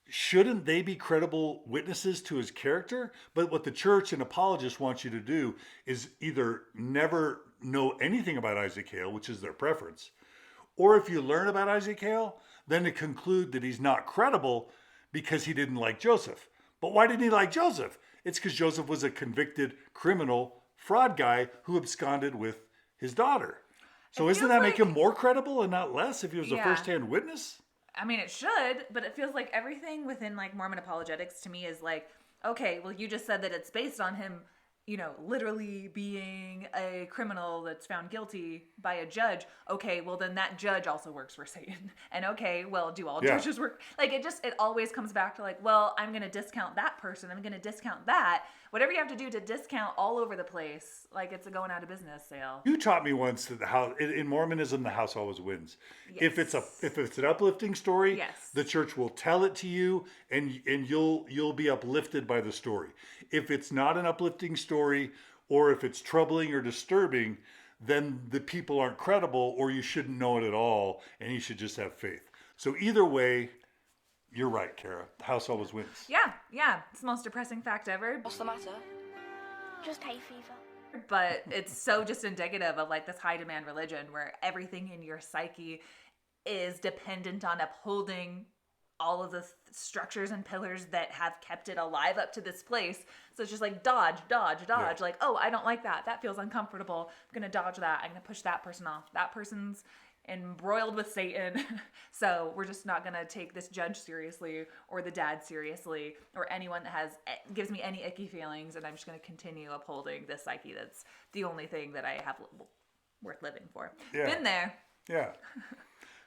shouldn't they be credible witnesses to his character? But what the church and apologists want you to do is either never know anything about Isaac Hale, which is their preference, or if you learn about Isaac Hale, then to conclude that he's not credible because he didn't like Joseph. But why didn't he like Joseph? It's because Joseph was a convicted criminal fraud guy who absconded with his daughter. So isn't that make him more credible and not less if he was a first-hand witness? I mean, it should, but it feels like everything within Mormon apologetics to me is okay, well, you just said that it's based on him, literally being a criminal that's found guilty by a judge. Okay, well, then that judge also works for Satan. And okay, well, do all judges work? It always comes back to well, I'm going to discount that person. I'm going to discount that. Whatever you have to do to discount all over the place, it's a going out of business sale. You taught me once that in Mormonism, the house always wins. Yes. If it's an uplifting story, yes, the church will tell it to you, and you'll be uplifted by the story. If it's not an uplifting story, or if it's troubling or disturbing, then the people aren't credible, or you shouldn't know it at all, and you should just have faith. So either way, you're right, Kara. The house always wins. Yeah. It's the most depressing fact ever. What's the matter? Just hay fever. But it's so just indicative of this high demand religion where everything in your psyche is dependent on upholding all of the structures and pillars that have kept it alive up to this place. So it's just dodge. Yeah. Oh, I don't like that. That feels uncomfortable. I'm going to dodge that. I'm going to push that person off. That person's embroiled with Satan. So we're just not going to take this judge seriously or the dad seriously or anyone that gives me any icky feelings. And I'm just going to continue upholding this psyche that's the only thing that I have worth living for. Yeah. Been there. Yeah.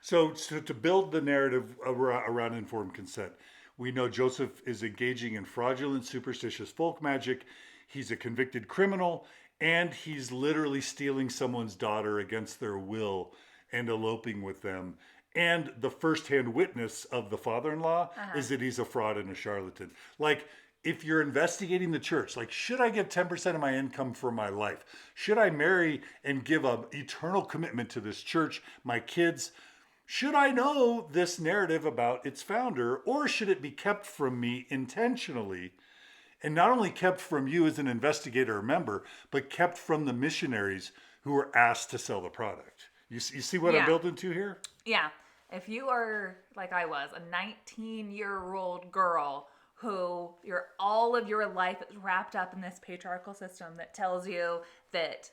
So to build the narrative around informed consent, we know Joseph is engaging in fraudulent, superstitious folk magic. He's a convicted criminal, and he's literally stealing someone's daughter against their will and eloping with them. And the firsthand witness of the father-in-law is that he's a fraud and a charlatan. Like, if you're investigating the church, like, should I give 10% of my income for my life? Should I marry and give an eternal commitment to this church, my kids? Should I know this narrative about its founder, or should it be kept from me intentionally? And not only kept from you as an investigator or member, but kept from the missionaries who were asked to sell the product. You see what I'm building to here? Yeah. If you are, like I was, a 19-year-old girl who all of your life is wrapped up in this patriarchal system that tells you that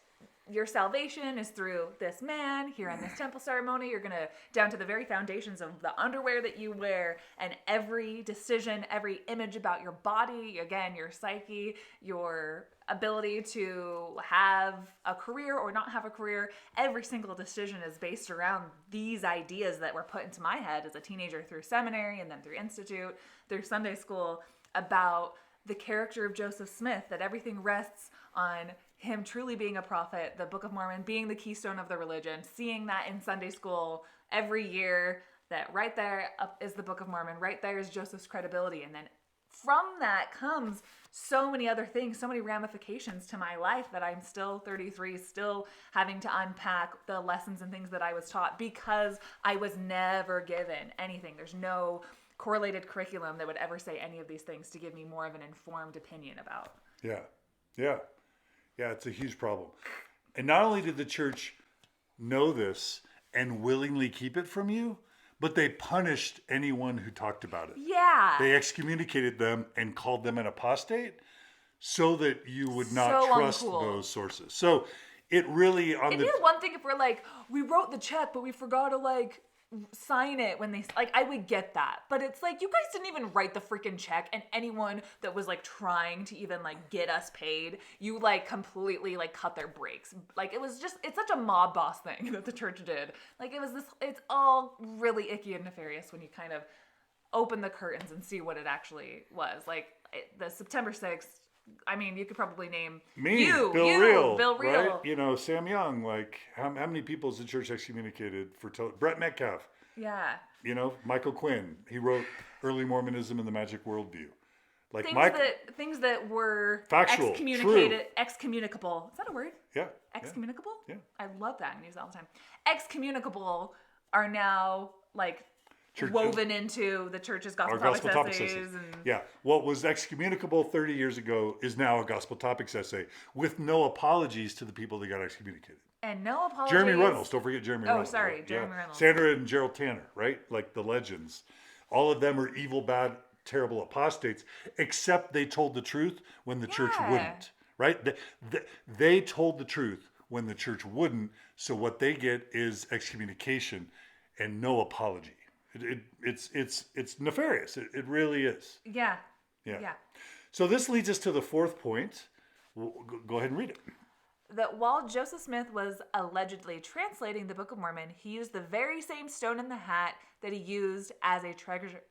your salvation is through this man here in this temple ceremony. You're going to, down to the very foundations of the underwear that you wear, and every decision, every image about your body, again, your psyche, your ability to have a career or not have a career, every single decision is based around these ideas that were put into my head as a teenager through seminary and then through institute, through Sunday school, about the character of Joseph Smith, that everything rests on him truly being a prophet, the Book of Mormon being the keystone of the religion, seeing that in Sunday school every year, that right there is the Book of Mormon, right there is Joseph's credibility. And then from that comes so many other things, so many ramifications to my life that I'm still 33, still having to unpack the lessons and things that I was taught because I was never given anything. There's no correlated curriculum that would ever say any of these things to give me more of an informed opinion about. Yeah. Yeah, it's a huge problem. And not only did the church know this and willingly keep it from you, but they punished anyone who talked about it. Yeah. They excommunicated them and called them an apostate so that you would not trust those sources. So it really... It'd be one thing if we're like, we wrote the check, but we forgot to sign it when they, I would get that. But it's like, you guys didn't even write the freaking check, and anyone that was trying to even get us paid, you completely cut their brakes. It's such a mob boss thing that the church did. It's all really icky and nefarious when you kind of open the curtains and see what it actually was. The September 6th, I mean, you could probably name Bill Reel, right? Sam Young. How many people has the church excommunicated for? Brett Metcalf. Yeah. Michael Quinn. He wrote Early Mormonism and the Magic Worldview. Things that were factual, excommunicated, true. Excommunicable. Is that a word? Yeah. Excommunicable? Yeah. I love that and use it all the time. Excommunicable are now woven into the church's gospel topics essays. Yeah. What was excommunicable 30 years ago is now a gospel topics essay with no apologies to the people that got excommunicated. And no apologies. Jeremy Reynolds. Don't forget Jeremy Reynolds. Oh, sorry. Jeremy Reynolds. Sandra and Gerald Tanner, right? The legends. All of them are evil, bad, terrible apostates, except they told the truth when the church wouldn't, right? They told the truth when the church wouldn't. So what they get is excommunication and no apology. It's nefarious. It really is. Yeah. So this leads us to the fourth point. Go ahead and read it. That while Joseph Smith was allegedly translating the Book of Mormon, he used the very same stone in the hat that he used as a treasure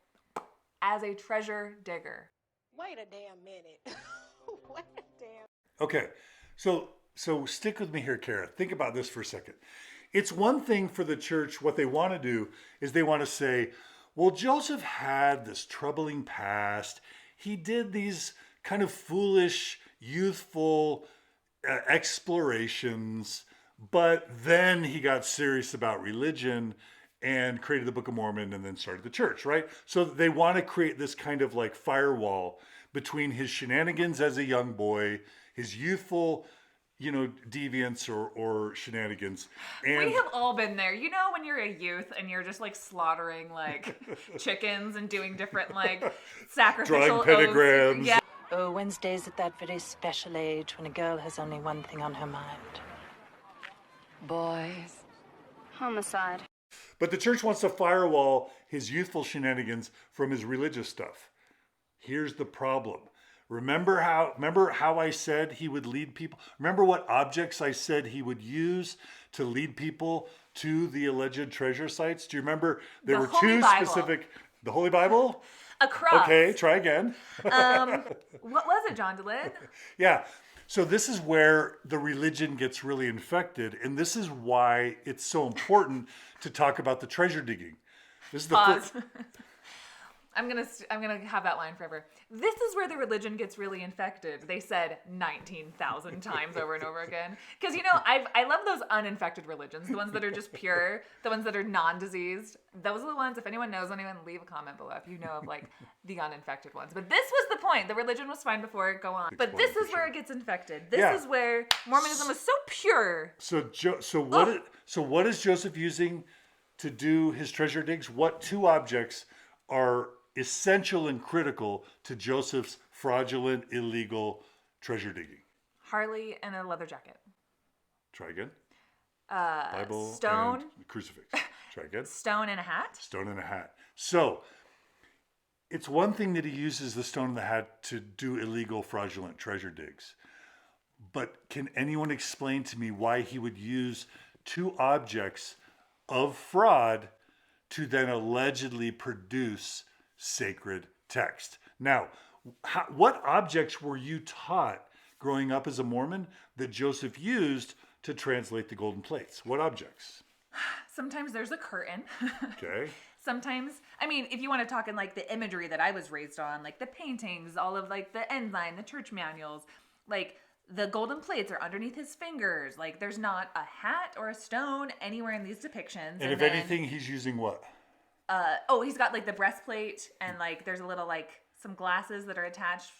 digger. Wait a damn minute. Wait a damn. Okay, so stick with me here, Kara. Think about this for a second. It's one thing for the church, what they want to do is they want to say, well, Joseph had this troubling past. He did these kind of foolish, youthful explorations, but then he got serious about religion and created the Book of Mormon and then started the church, right? So they want to create this kind of firewall between his shenanigans as a young boy, his youthful deviance or shenanigans. And we have all been there. When you're a youth and you're just slaughtering chickens and doing different sacrificial drawing pentagrams. Oaths. Yeah. Oh, Wednesday's at that very special age when a girl has only one thing on her mind. Boys. Homicide. But the church wants to firewall his youthful shenanigans from his religious stuff. Here's the problem. Remember how I said he would lead people? Remember what objects I said he would use to lead people to the alleged treasure sites? Do you remember there were two specific... The Holy Bible? A cross. Okay, try again. What was it, John Dehlin? Yeah. So this is where the religion gets really infected, and this is why it's so important to talk about the treasure digging. This is the Pause. I'm gonna have that line forever. This is where the religion gets really infected. They said 19,000 times over and over again. Because I love those uninfected religions, the ones that are just pure, the ones that are non-diseased. Those are the ones. If anyone knows anyone, leave a comment below if you know of like the uninfected ones. But this was the point. The religion was fine before it go on. But this is where it gets infected. This is where Mormonism is so pure. So what is Joseph using to do his treasure digs? What two objects are essential and critical to Joseph's fraudulent, illegal treasure digging? Harley and a leather jacket. Try again. Bible, stone, and crucifix. Try again. Stone and a hat. Stone and a hat. So it's one thing that he uses the stone and the hat to do illegal, fraudulent treasure digs. But can anyone explain to me why he would use two objects of fraud to then allegedly produce sacred text? Now, what objects were you taught growing up as a Mormon that Joseph used to translate the golden plates? What objects? Sometimes there's a curtain. Okay. Sometimes, if you want to talk in like the imagery that I was raised on, like the paintings, all of like the ensign, the church manuals, like the golden plates are underneath his fingers. Like there's not a hat or a stone anywhere in these depictions. And if anything, he's using what? He's got like the breastplate and like there's a little like some glasses that are attached.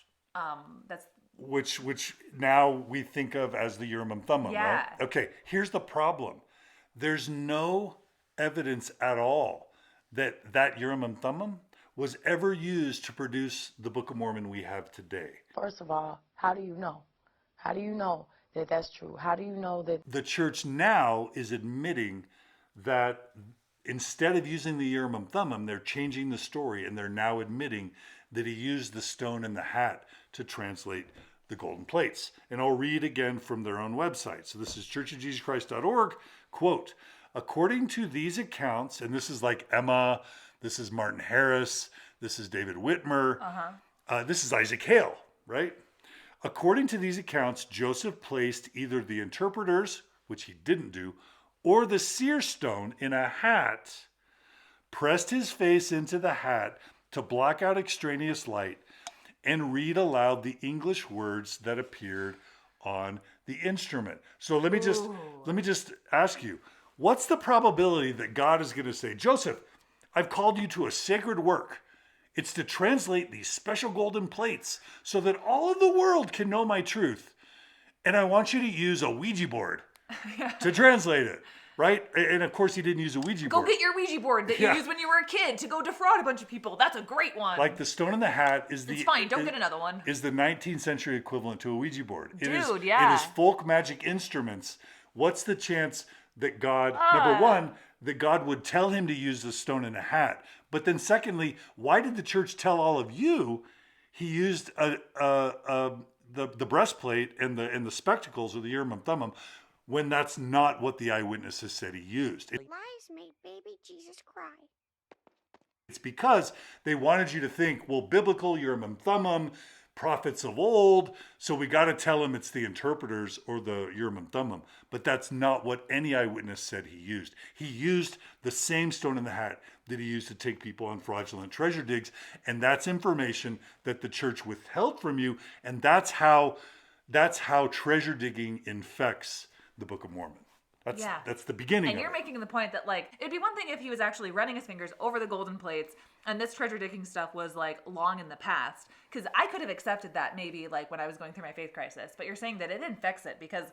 That's which now we think of as the Urim and Thummim, right? Okay, here's the problem. There's no evidence at all that Urim and Thummim was ever used to produce the Book of Mormon we have today. First of all, how do you know? How do you know that that's true? How do you know that... The church now is admitting that instead of using the Urim and Thummim, they're changing the story, and they're now admitting that he used the stone and the hat to translate the golden plates. And I'll read again from their own website. So this is churchofjesuschrist.org. Quote, according to these accounts, and this is like Emma, this is Martin Harris, this is David Whitmer, this is Isaac Hale, right? According to these accounts, Joseph placed either the interpreters, which he didn't do, or the seer stone in a hat, pressed his face into the hat to block out extraneous light, and read aloud the English words that appeared on the instrument. So let me just ask you, what's the probability that God is going to say, Joseph, I've called you to a sacred work. It's to translate these special golden plates so that all of the world can know my truth. And I want you to use a Ouija board to translate it, right? And of course he didn't use a Ouija board. Go get your Ouija board that you used when you were a kid to go defraud a bunch of people. That's a great one. Like the stone in the hat is It's fine, don't get another one. Is the 19th century equivalent to a Ouija board. Dude, It is folk magic instruments. What's the chance that God, number one, that God would tell him to use the stone in a hat? But then secondly, why did the church tell all of you he used the breastplate and the spectacles or the Urim and Thummim when that's not what the eyewitnesses said he used? Lies made baby Jesus cry. It's because they wanted you to think, well, biblical Urim and Thummim, prophets of old, so we got to tell him it's the interpreters or the Urim and Thummim. But that's not what any eyewitness said he used. He used the same stone in the hat that he used to take people on fraudulent treasure digs, and that's information that the church withheld from you, and that's how treasure digging infects the Book of Mormon. That's the beginning. And you're making the point that like it'd be one thing if he was actually running his fingers over the golden plates and this treasure digging stuff was like long in the past, because I could have accepted that maybe like when I was going through my faith crisis. But you're saying that it infects it because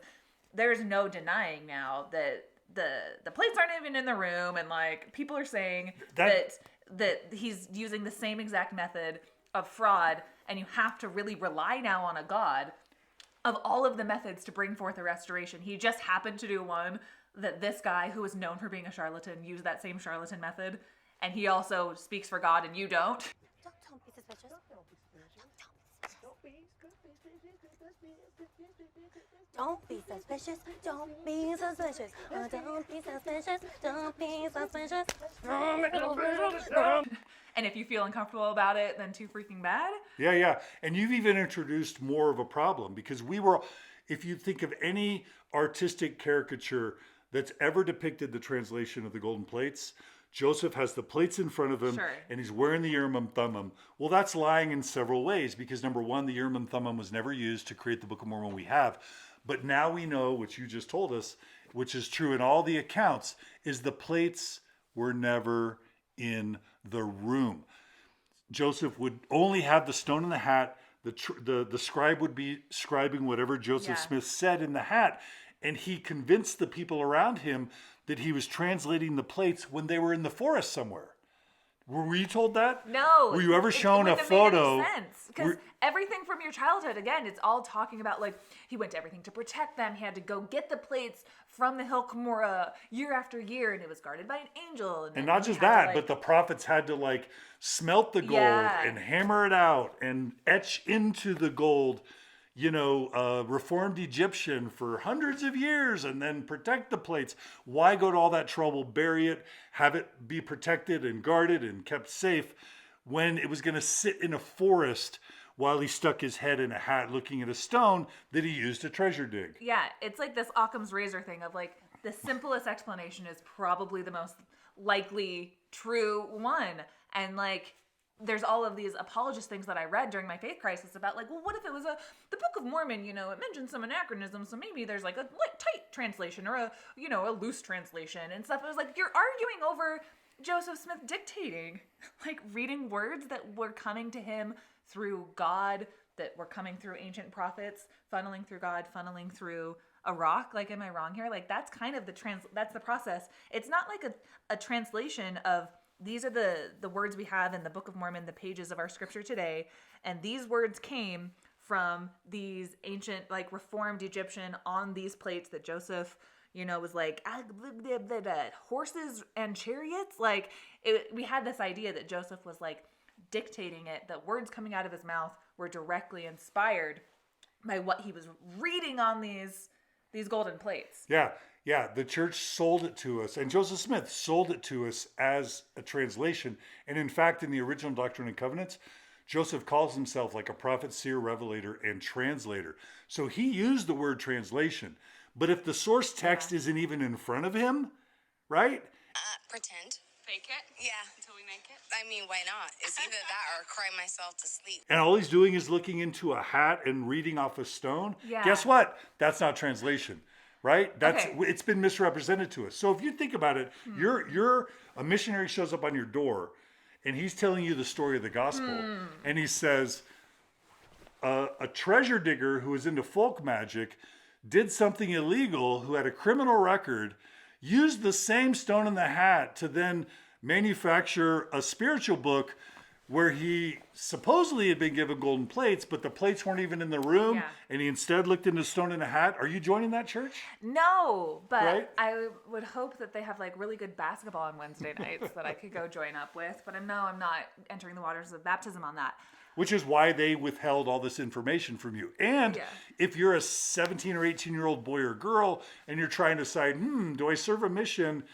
there's no denying now that the plates aren't even in the room, and like people are saying that he's using the same exact method of fraud, and you have to really rely now on a God of all of the methods to bring forth a restoration. He just happened to do one that this guy who was known for being a charlatan used that same charlatan method, and he also speaks for God and you don't. Don't be suspicious. Don't be suspicious. Don't be suspicious. Don't be suspicious. Don't be suspicious. And if you feel uncomfortable about it, then too freaking bad. Yeah. And you've even introduced more of a problem, because if you think of any artistic caricature that's ever depicted the translation of the golden plates, Joseph has the plates in front of him, Sure. and he's wearing the Urim and Thummim. Well, that's lying in several ways, because number one, the Urim and Thummim was never used to create the Book of Mormon we have. But now we know, which you just told us, which is true in all the accounts, is the plates were never in the room. Joseph would only have the stone in the hat. The scribe would be scribing whatever Joseph Smith said in the hat. And he convinced the people around him that he was translating the plates when they were in the forest somewhere. Were you told that? No. Were you ever shown a It wouldn't have photo? made any sense. Because everything from your childhood, again, it's all talking about, like, he went to everything to protect them. He had to go get the plates from the Hill Cumorah year after year, and it was guarded by an angel. And not just that, but the prophets had to, like, smelt the gold and hammer it out and etch into the gold, reformed Egyptian for hundreds of years, and then protect the plates. Why go to all that trouble, bury it, have it be protected and guarded and kept safe, when it was going to sit in a forest while he stuck his head in a hat looking at a stone that he used to treasure dig? Yeah, it's like this Occam's razor thing of, like, the simplest explanation is probably the most likely true one. And, like, there's all of these apologist things that I read during my faith crisis about, like, well, what if it was the Book of Mormon, it mentions some anachronisms, so maybe there's, like, a tight translation or a loose translation and stuff. It was like, you're arguing over Joseph Smith dictating, like, reading words that were coming to him through God, that were coming through ancient prophets, funneling through God, funneling through a rock. Like, am I wrong here? Like, that's kind of that's the process. It's not like a translation of, these are the words we have in the Book of Mormon, the pages of our scripture today, and these words came from these ancient, like, reformed Egyptian on these plates that Joseph, was like, horses and chariots. Like, we had this idea that Joseph was, like, dictating it, that words coming out of his mouth were directly inspired by what he was reading on these golden plates. Yeah, the church sold it to us, and Joseph Smith sold it to us as a translation. And in fact, in the original Doctrine and Covenants, Joseph calls himself like a prophet, seer, revelator, and translator. So he used the word translation. But if the source text isn't even in front of him, right? Pretend. Fake it? Yeah. Until we make it? I mean, why not? It's either that or cry myself to sleep. And all he's doing is looking into a hat and reading off a stone. Yeah. Guess what? That's not translation. Right? It's been misrepresented to us. So if you think about it, you're a missionary shows up on your door, and he's telling you the story of the gospel, and he says, a treasure digger who was into folk magic did something illegal, who had a criminal record, used the same stone in the hat to then manufacture a spiritual book where he supposedly had been given golden plates, but the plates weren't even in the room, and he instead looked into stone in a hat. Are you joining that church? No, but right? I would hope that they have, like, really good basketball on Wednesday nights that I could go join up with. But I'm not entering the waters of baptism on that. Which is why they withheld all this information from you. And if you're a 17 or 18-year-old boy or girl and you're trying to decide, do I serve a mission?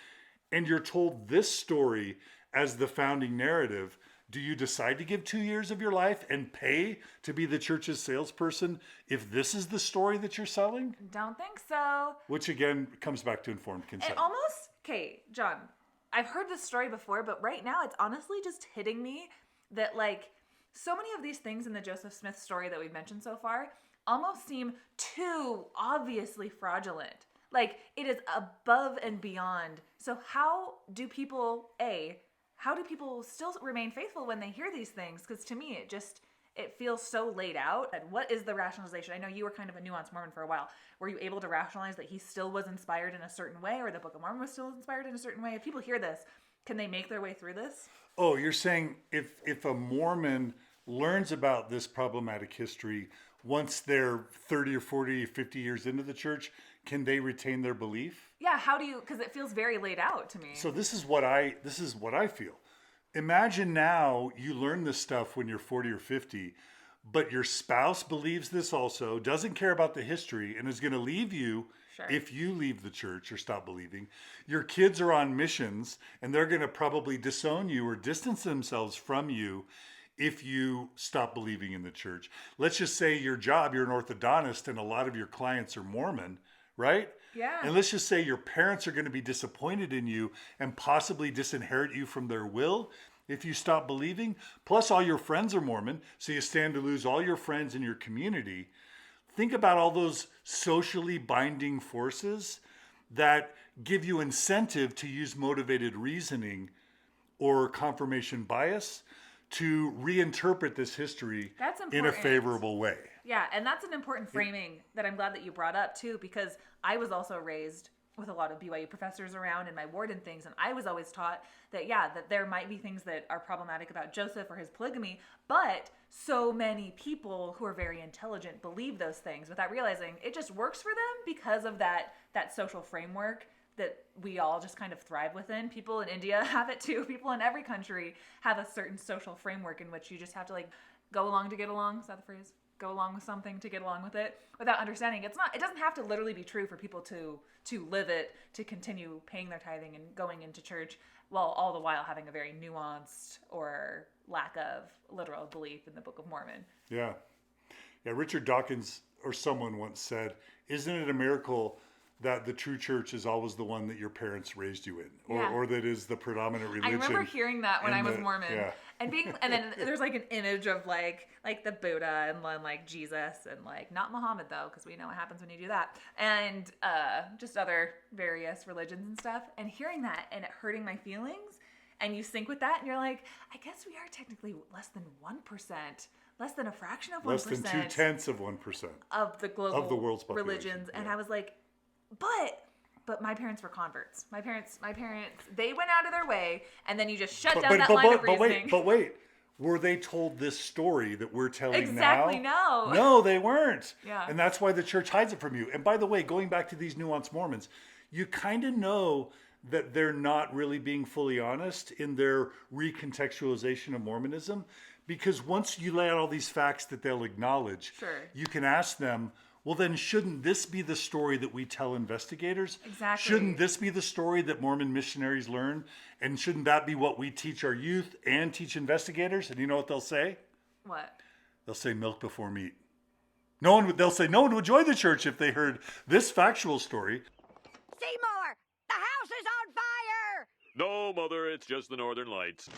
And you're told this story as the founding narrative, do you decide to give 2 years of your life and pay to be the church's salesperson if this is the story that you're selling? Don't think so. Which again comes back to informed consent. It almost, okay, John, I've heard this story before, but right now it's honestly just hitting me that, like, so many of these things in the Joseph Smith story that we've mentioned so far almost seem too obviously fraudulent. Like, it is above and beyond. So how do people, how do people still remain faithful when they hear these things? Because to me, it feels so laid out. And what is the rationalization? I know you were kind of a nuanced Mormon for a while. Were you able to rationalize that he still was inspired in a certain way, or the Book of Mormon was still inspired in a certain way? If people hear this, can they make their way through this? Oh, you're saying if a Mormon learns about this problematic history once they're 30 or 40, 50 years into the church, can they retain their belief? Yeah, how do you, because it feels very laid out to me. So this is what I feel. Imagine now you learn this stuff when you're 40 or 50, but your spouse believes this also, doesn't care about the history, and is going to leave you if you leave the church or stop believing. Your kids are on missions, and they're going to probably disown you or distance themselves from you if you stop believing in the church. Let's just say your job, you're an orthodontist, and a lot of your clients are Mormon, right? Yeah. And let's just say your parents are going to be disappointed in you and possibly disinherit you from their will if you stop believing. Plus, all your friends are Mormon, so you stand to lose all your friends in your community. Think about all those socially binding forces that give you incentive to use motivated reasoning or confirmation bias to reinterpret this history in a favorable way. Yeah, and that's an important framing that I'm glad that you brought up too, because I was also raised with a lot of BYU professors around in my ward and things, and I was always taught that, that there might be things that are problematic about Joseph or his polygamy, but so many people who are very intelligent believe those things without realizing it just works for them because of that social framework that we all just kind of thrive within. People in India have it too. People in every country have a certain social framework in which you just have to like go along to get along. Is that the phrase? Go along with something to get along with it without understanding. It doesn't have to literally be true for people to live it, to continue paying their tithing and going into church, while all the while having a very nuanced or lack of literal belief in the Book of Mormon. Yeah. Richard Dawkins or someone once said, "Isn't it a miracle that the true church is always the one that your parents raised you in, or that is the predominant religion?" I remember hearing that when I was Mormon, and then there's like an image of like the Buddha and like Jesus and like not Muhammad though, because we know what happens when you do that, and just other various religions and stuff. And hearing that and it hurting my feelings, and you sync with that, and you're like, I guess we are technically less than 1%. Less than a fraction of 1%. Less than 0.2% of 1% of the global of the world's population. Religions, and I was like, but my parents were converts. My parents, they went out of their way, and then you just shut down that line of reasoning. But wait, were they told this story that we're telling exactly, now? No. No, they weren't. Yeah. And that's why the church hides it from you. And by the way, going back to these nuanced Mormons, you kind of know that they're not really being fully honest in their recontextualization of Mormonism, because once you lay out all these facts that they'll acknowledge, you can ask them, well, then shouldn't this be the story that we tell investigators? Exactly. Shouldn't this be the story that Mormon missionaries learn? And shouldn't that be what we teach our youth and teach investigators? And you know what they'll say? What? They'll say milk before meat. They'll say no one would join the church if they heard this factual story. Seymour, the house is on fire! No, Mother, it's just the Northern Lights.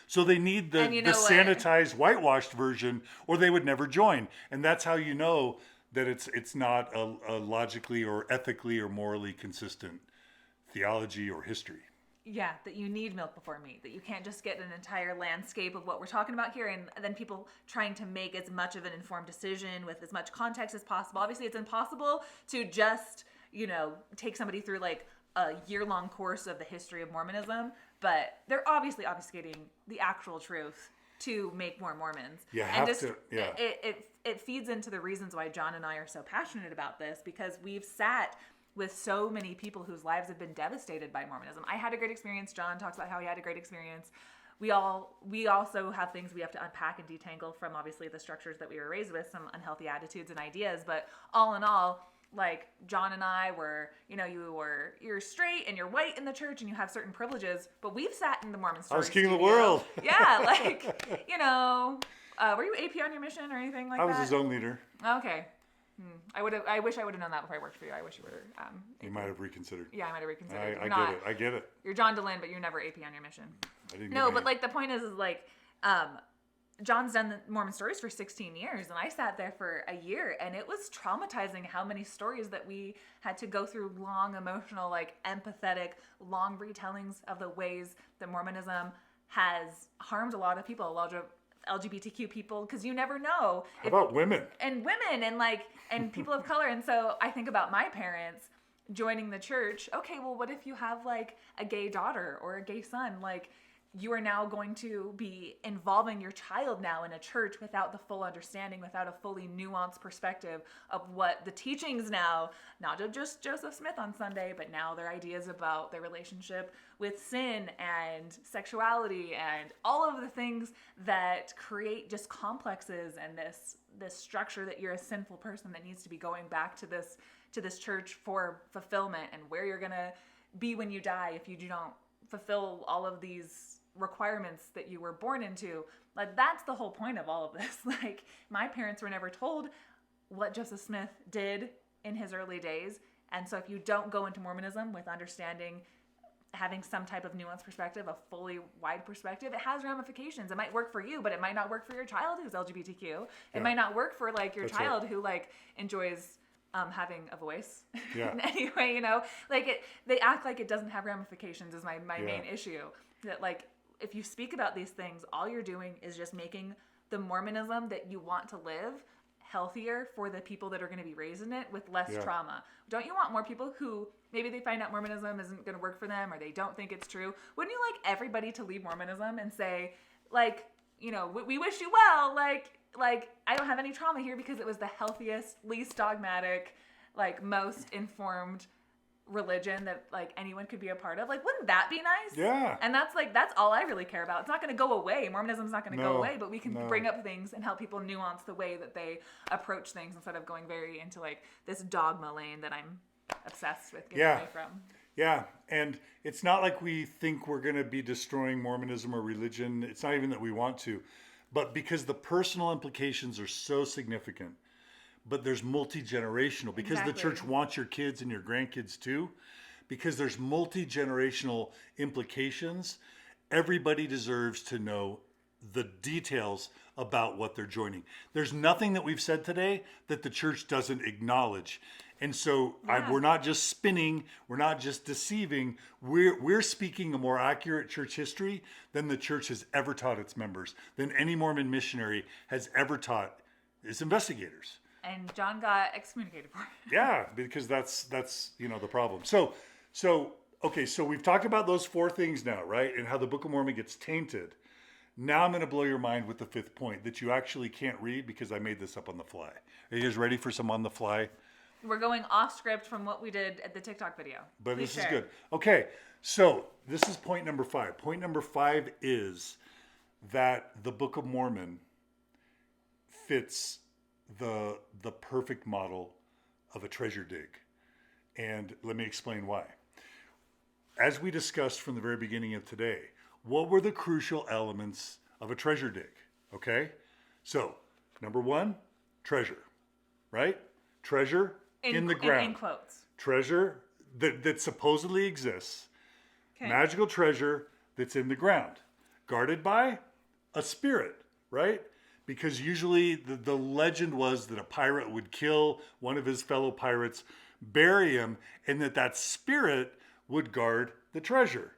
So they need the sanitized, whitewashed version, or they would never join. And that's how you know that it's not a logically or ethically or morally consistent theology or history. Yeah, that you need milk before meat, that you can't just get an entire landscape of what we're talking about here, and then people trying to make as much of an informed decision with as much context as possible. Obviously, it's impossible to just, take somebody through like a year-long course of the history of Mormonism, but they're obviously obfuscating the actual truth to make more Mormons. It feeds into the reasons why John and I are so passionate about this, because we've sat with so many people whose lives have been devastated by Mormonism. I had a great experience. John talks about how he had a great experience. We also have things we have to unpack and detangle from, obviously, the structures that we were raised with, some unhealthy attitudes and ideas. But all in all, like John and I were, you're straight and you're white in the church and you have certain privileges, but we've sat in the Mormon story. I was king of the world. Yeah, were you AP on your mission or anything like that? I was a zone leader. Okay. I wish I would have known that before I worked for you. I wish you were. You might have reconsidered. Yeah, I might have reconsidered. I get it. You're John Dehlin, but you're never AP on your mission. I didn't. No, but like the point is John's done the Mormon stories for 16 years, and I sat there for a year, and it was traumatizing how many stories that we had to go through, long, emotional, empathetic, long retellings of the ways that Mormonism has harmed a lot of people, a lot of LGBTQ people, because you never know. How about women? And women and people of color. And so I think about my parents joining the church. Okay, well, what if you have a gay daughter or a gay son? you are now going to be involving your child now in a church without the full understanding, without a fully nuanced perspective of what the teachings now, not of just Joseph Smith on Sunday, but now their ideas about their relationship with sin and sexuality and all of the things that create just complexes and this structure that you're a sinful person that needs to be going back to this church for fulfillment, and where you're gonna be when you die if you do not fulfill all of these requirements that you were born into. Like, that's the whole point of all of this. Like, my parents were never told what Joseph Smith did in his early days. And so if you don't go into Mormonism with understanding, having some type of nuanced perspective, a fully wide perspective, it has ramifications. It might work for you, but it might not work for your child who's LGBTQ. It might not work for like your child who like enjoys having a voice in any way, you know, like they act like it doesn't have ramifications is my main issue. That like, if you speak about these things, all you're doing is just making the Mormonism that you want to live healthier for the people that are going to be raised in it with less trauma. Don't you want more people who maybe they find out Mormonism isn't going to work for them, or they don't think it's true? Wouldn't you like everybody to leave Mormonism and say, like, you know, we wish you well, like I don't have any trauma here because it was the healthiest, least dogmatic, like most informed religion that like anyone could be a part of? Like, wouldn't that be nice? Yeah. And that's all I really care about. It's not going to go away. Mormonism's not going to go away, but we can bring up things and help people nuance the way that they approach things instead of going very into like this dogma lane that I'm obsessed with getting away from. Yeah, and it's not like we think we're going to be destroying Mormonism or religion. It's not even that we want to, but because the personal implications are so significant. But there's multi-generational, because the church wants your kids and your grandkids too, because there's multi-generational implications. Everybody deserves to know the details about what they're joining. There's nothing that we've said today that the church doesn't acknowledge. And so we're not just spinning, we're not just deceiving, we're speaking a more accurate church history than the church has ever taught its members, than any Mormon missionary has ever taught its investigators. And John got excommunicated for it. Yeah, because that's you know the problem. So we've talked about those four things now, right? And how the Book of Mormon gets tainted. Now I'm going to blow your mind with the fifth point that you actually can't read because I made this up on the fly. Are you guys ready for some on the fly? We're going off script from what we did at the TikTok video. But Please this share. Is good. Okay, so this is point number 5. Point number 5 is that the Book of Mormon fits the perfect model of a treasure dig. And let me explain why. As we discussed from the very beginning of today, what were the crucial elements of a treasure dig? Okay? So, number 1, treasure, right? Treasure in the ground. In quotes. Treasure that supposedly exists. Okay. Magical treasure that's in the ground. Guarded by a spirit, right? Because usually the legend was that a pirate would kill one of his fellow pirates, bury him, and that spirit would guard the treasure.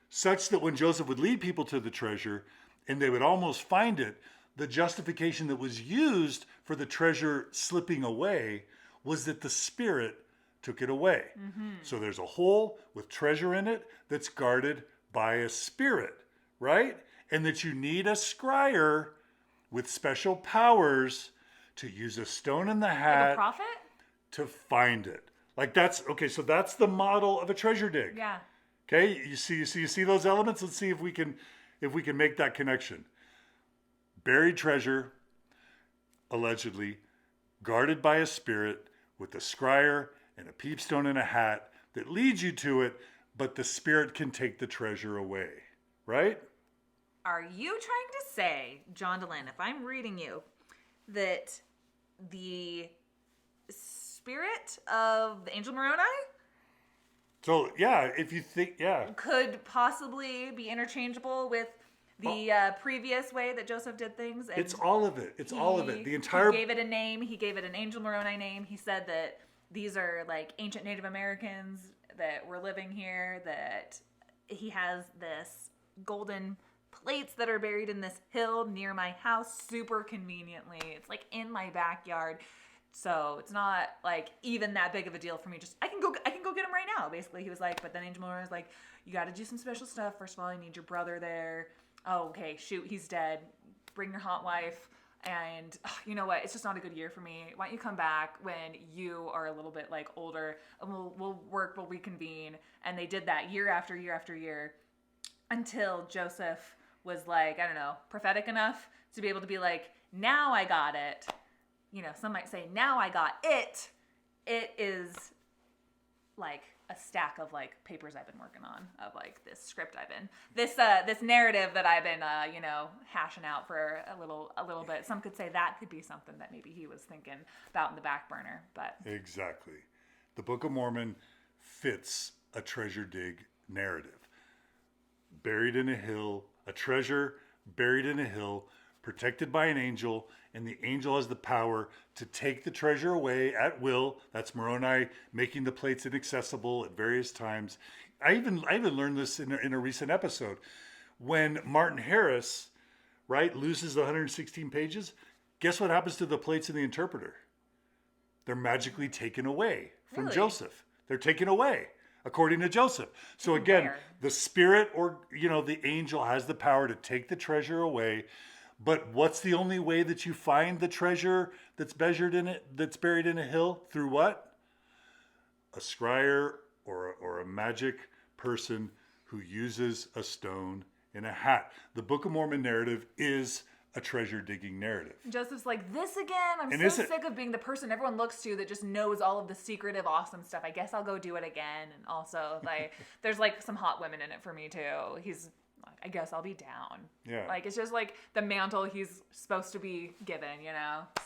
Such that when Joseph would lead people to the treasure and they would almost find it, the justification that was used for the treasure slipping away was that the spirit took it away. Mm-hmm. So there's a hole with treasure in it that's guarded by a spirit, right? And that you need a scryer with special powers to use a stone in the hat, like a prophet, to find it. Like that's okay. So that's the model of a treasure dig. Yeah. Okay. You see those elements. Let's see if we can make that connection. Buried treasure, allegedly guarded by a spirit with a scryer and a peepstone and a hat that leads you to it, but the spirit can take the treasure away. Right? Are you trying to say, John Dehlin, if I'm reading you, that the spirit of the angel Moroni? So, yeah, if you think, could possibly be interchangeable with the previous way that Joseph did things? And it's all of it. It's all of it. The entire... He gave it a name. He gave it an angel Moroni name. He said that these are like ancient Native Americans that were living here, that he has this golden plates that are buried in this hill near my house super conveniently. It's like in my backyard. So it's not like even that big of a deal for me. Just I can go go get him right now. Basically, he was like, but then Angel Mormon was like, you got to do some special stuff. First of all, I need your brother there. Oh, okay, shoot, he's dead. Bring your hot wife. And you know what? It's just not a good year for me. Why don't you come back when you are a little bit like older, and we'll reconvene. And they did that year after year after year until Joseph was like, I don't know, prophetic enough to be able to be like, now I got it. You know, some might say, now I got it. It is like a stack of like papers I've been working on, of like this script I've been, this narrative that I've been, hashing out for a little bit. Some could say that could be something that maybe he was thinking about in the back burner, but. Exactly. The Book of Mormon fits a treasure dig narrative. Buried in a hill, a treasure buried in a hill, protected by an angel, and the angel has the power to take the treasure away at will. That's Moroni making the plates inaccessible at various times. I even learned this in a recent episode. When Martin Harris, right, loses the 116 pages, guess what happens to the plates in the interpreter? They're magically taken away from Really? Joseph. They're taken away, according to Joseph. So again, the spirit or, the angel has the power to take the treasure away. But what's the only way that you find the treasure that's buried in a hill? Through what? A scryer or a magic person who uses a stone in a hat. The Book of Mormon narrative is a treasure digging narrative. Joseph's like, this again? I'm so sick of being the person everyone looks to that just knows all of the secretive, awesome stuff. I guess I'll go do it again. And also, like, there's like some hot women in it for me too. I guess I'll be down. Yeah. Like, it's just like the mantle he's supposed to be given,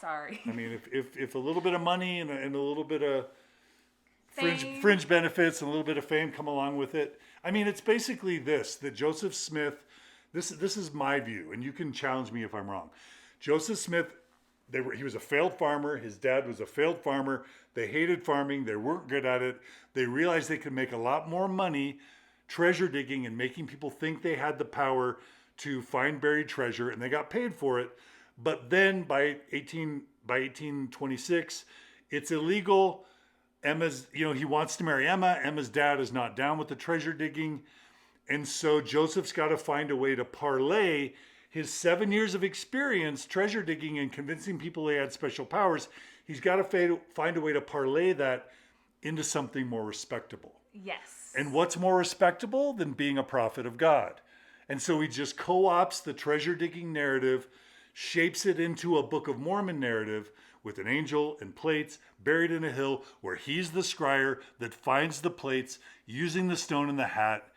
Sorry. I mean, if a little bit of money and a little bit of fringe benefits and a little bit of fame come along with it. I mean, it's basically that Joseph Smith, this is my view, and you can challenge me if I'm wrong. Joseph Smith, he was a failed farmer. His dad was a failed farmer. They hated farming. They weren't good at it. They realized they could make a lot more money treasure digging and making people think they had the power to find buried treasure, and they got paid for it. But then by 1826, it's illegal. He wants to marry Emma. Emma's dad is not down with the treasure digging. And so Joseph's got to find a way to parlay his 7 years of experience treasure digging and convincing people he had special powers. He's got to find a way to parlay that into something more respectable. Yes. And what's more respectable than being a prophet of God? And so he just co-opts the treasure digging narrative, shapes it into a Book of Mormon narrative with an angel and plates buried in a hill where he's the scryer that finds the plates using the stone in the hat.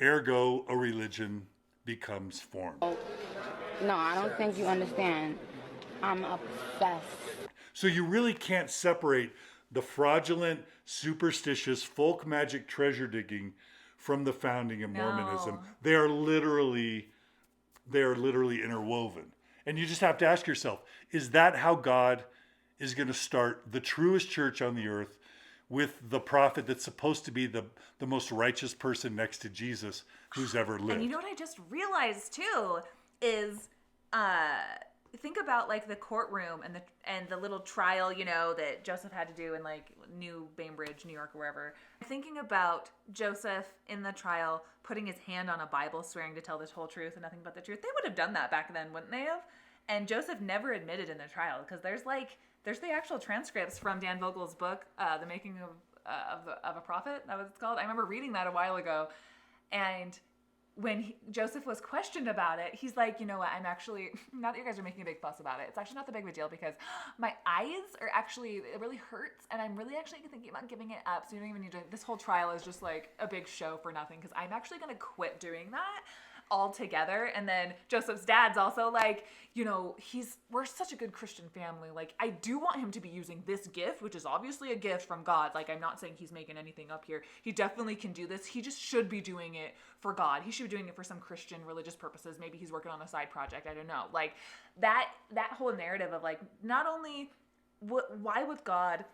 Ergo, a religion becomes formed. No, I don't think you understand. I'm obsessed. So you really can't separate the fraudulent, superstitious, folk magic treasure digging from the founding of Mormonism. They are literally interwoven. And you just have to ask yourself, is that how God is going to start the truest church on the earth, with the prophet that's supposed to be the most righteous person next to Jesus who's ever lived? And you know what I just realized too is think about like the courtroom and the little trial, that Joseph had to do in like New Bainbridge, New York, or wherever. Thinking about Joseph in the trial putting his hand on a Bible, swearing to tell the whole truth and nothing but the truth. They would have done that back then, wouldn't they have? And Joseph never admitted in the trial, because there's the actual transcripts from Dan Vogel's book, The Making of a Prophet. That was what it's called. I remember reading that a while ago, and when Joseph was questioned about it, he's like, you know what, I'm actually, now that you guys are making a big fuss about it, it's actually not the big of a deal because my eyes are actually, it really hurts, and I'm really actually thinking about giving it up, so you don't even need to, this whole trial is just like a big show for nothing, because I'm actually going to quit doing that altogether. And then Joseph's dad's also like, we're such a good Christian family. Like, I do want him to be using this gift, which is obviously a gift from God. Like, I'm not saying he's making anything up here. He definitely can do this. He just should be doing it for God. He should be doing it for some Christian religious purposes. Maybe he's working on a side project. I don't know. Like, that whole narrative of like, not only why would God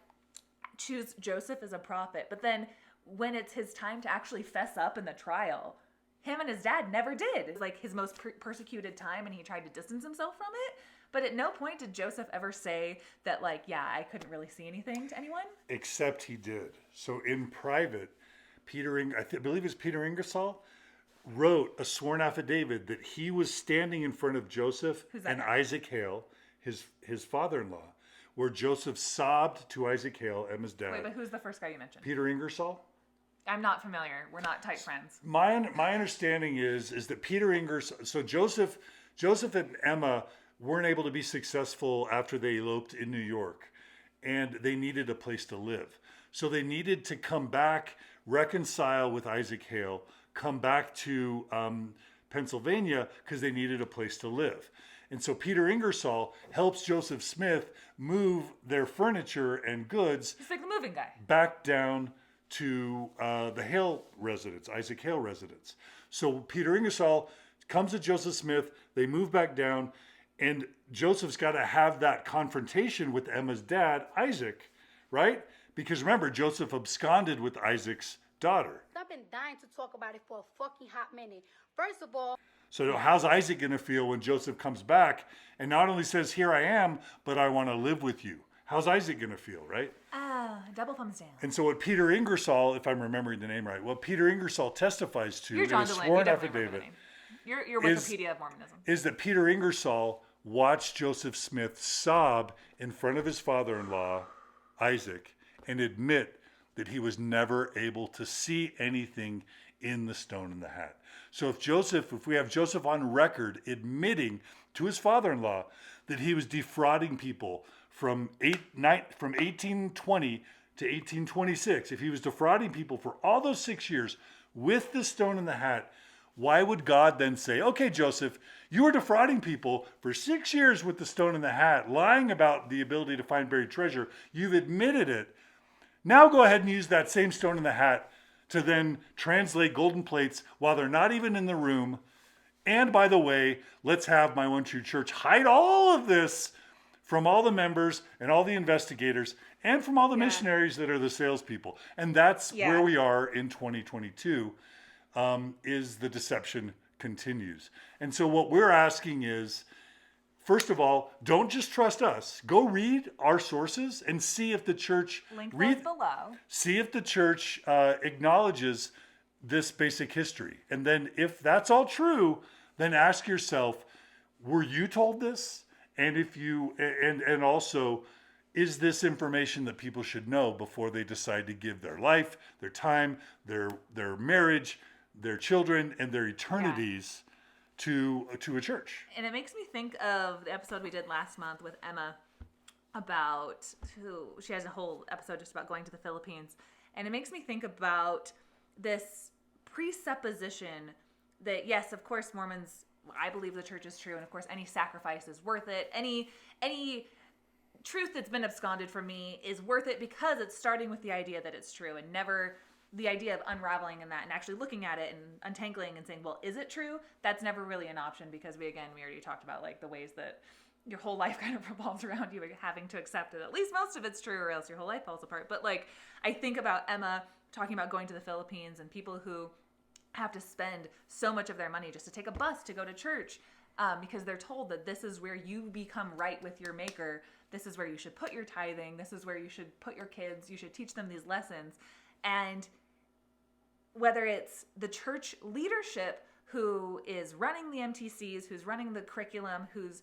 choose Joseph as a prophet, but then when it's his time to actually fess up in the trial, him and his dad never did. It was like his most persecuted time, and he tried to distance himself from it. But at no point did Joseph ever say that, like, yeah, I couldn't really see anything to anyone. Except he did. So in private, I believe it's Peter Ingersoll, wrote a sworn affidavit that he was standing in front of Joseph and Isaac Hale, his father-in-law, where Joseph sobbed to Isaac Hale, Emma's dad. Wait, but who's the first guy you mentioned? Peter Ingersoll? I'm not familiar. We're not tight friends. My understanding is that Peter Ingersoll, so Joseph and Emma weren't able to be successful after they eloped in New York, and they needed a place to live. So they needed to come back, reconcile with Isaac Hale, come back to Pennsylvania because they needed a place to live. And so Peter Ingersoll helps Joseph Smith move their furniture and goods. He's like the moving guy. Back down to the Hale residence, Isaac Hale residence. So Peter Ingersoll comes to Joseph Smith, they move back down, and Joseph's got to have that confrontation with Emma's dad, Isaac, right? Because remember, Joseph absconded with Isaac's daughter. I've been dying to talk about it for a fucking hot minute. First of all... So how's Isaac going to feel when Joseph comes back and not only says, here I am, but I want to live with you? How's Isaac going to feel, right? Double thumbs down. And so what Peter Ingersoll, if I'm remembering the name right, what Peter Ingersoll testifies to You're John in a Dehlin. sworn affidavit You're Wikipedia of Mormonism. Is that Peter Ingersoll watched Joseph Smith sob in front of his father-in-law, Isaac, and admit that he was never able to see anything in the stone in the hat. So if we have Joseph on record admitting to his father-in-law that he was defrauding people from 1820 to 1826, if he was defrauding people for all those 6 years with the stone in the hat, why would God then say, okay, Joseph, you were defrauding people for 6 years with the stone in the hat, lying about the ability to find buried treasure. You've admitted it. Now go ahead and use that same stone in the hat to then translate golden plates while they're not even in the room. And by the way, let's have my one true church hide all of this from all the members and all the investigators and from all the missionaries that are the salespeople. And that's where we are in 2022, is the deception continues. And so what we're asking is, first of all, don't just trust us. Go read our sources and see if the church see if the church acknowledges this basic history. And then if that's all true, then ask yourself, were you told this? And if you and also, is this information that people should know before they decide to give their life, their time, their marriage, their children, and their eternities to a church? And it makes me think of the episode we did last month with Emma about she has a whole episode just about going to the Philippines. And it makes me think about this presupposition that, yes, of course, Mormons, I believe the church is true. And of course, any sacrifice is worth it. Any truth that's been absconded from me is worth it because it's starting with the idea that it's true and never the idea of unraveling in that and actually looking at it and untangling and saying, well, is it true? That's never really an option because we already talked about like the ways that your whole life kind of revolves around you having to accept that at least most of it's true or else your whole life falls apart. But like, I think about Emma talking about going to the Philippines and people who have to spend so much of their money just to take a bus to go to church because they're told that this is where you become right with your maker. This is where you should put your tithing. This is where you should put your kids. You should teach them these lessons. And whether it's the church leadership who is running the MTCs, who's running the curriculum, who's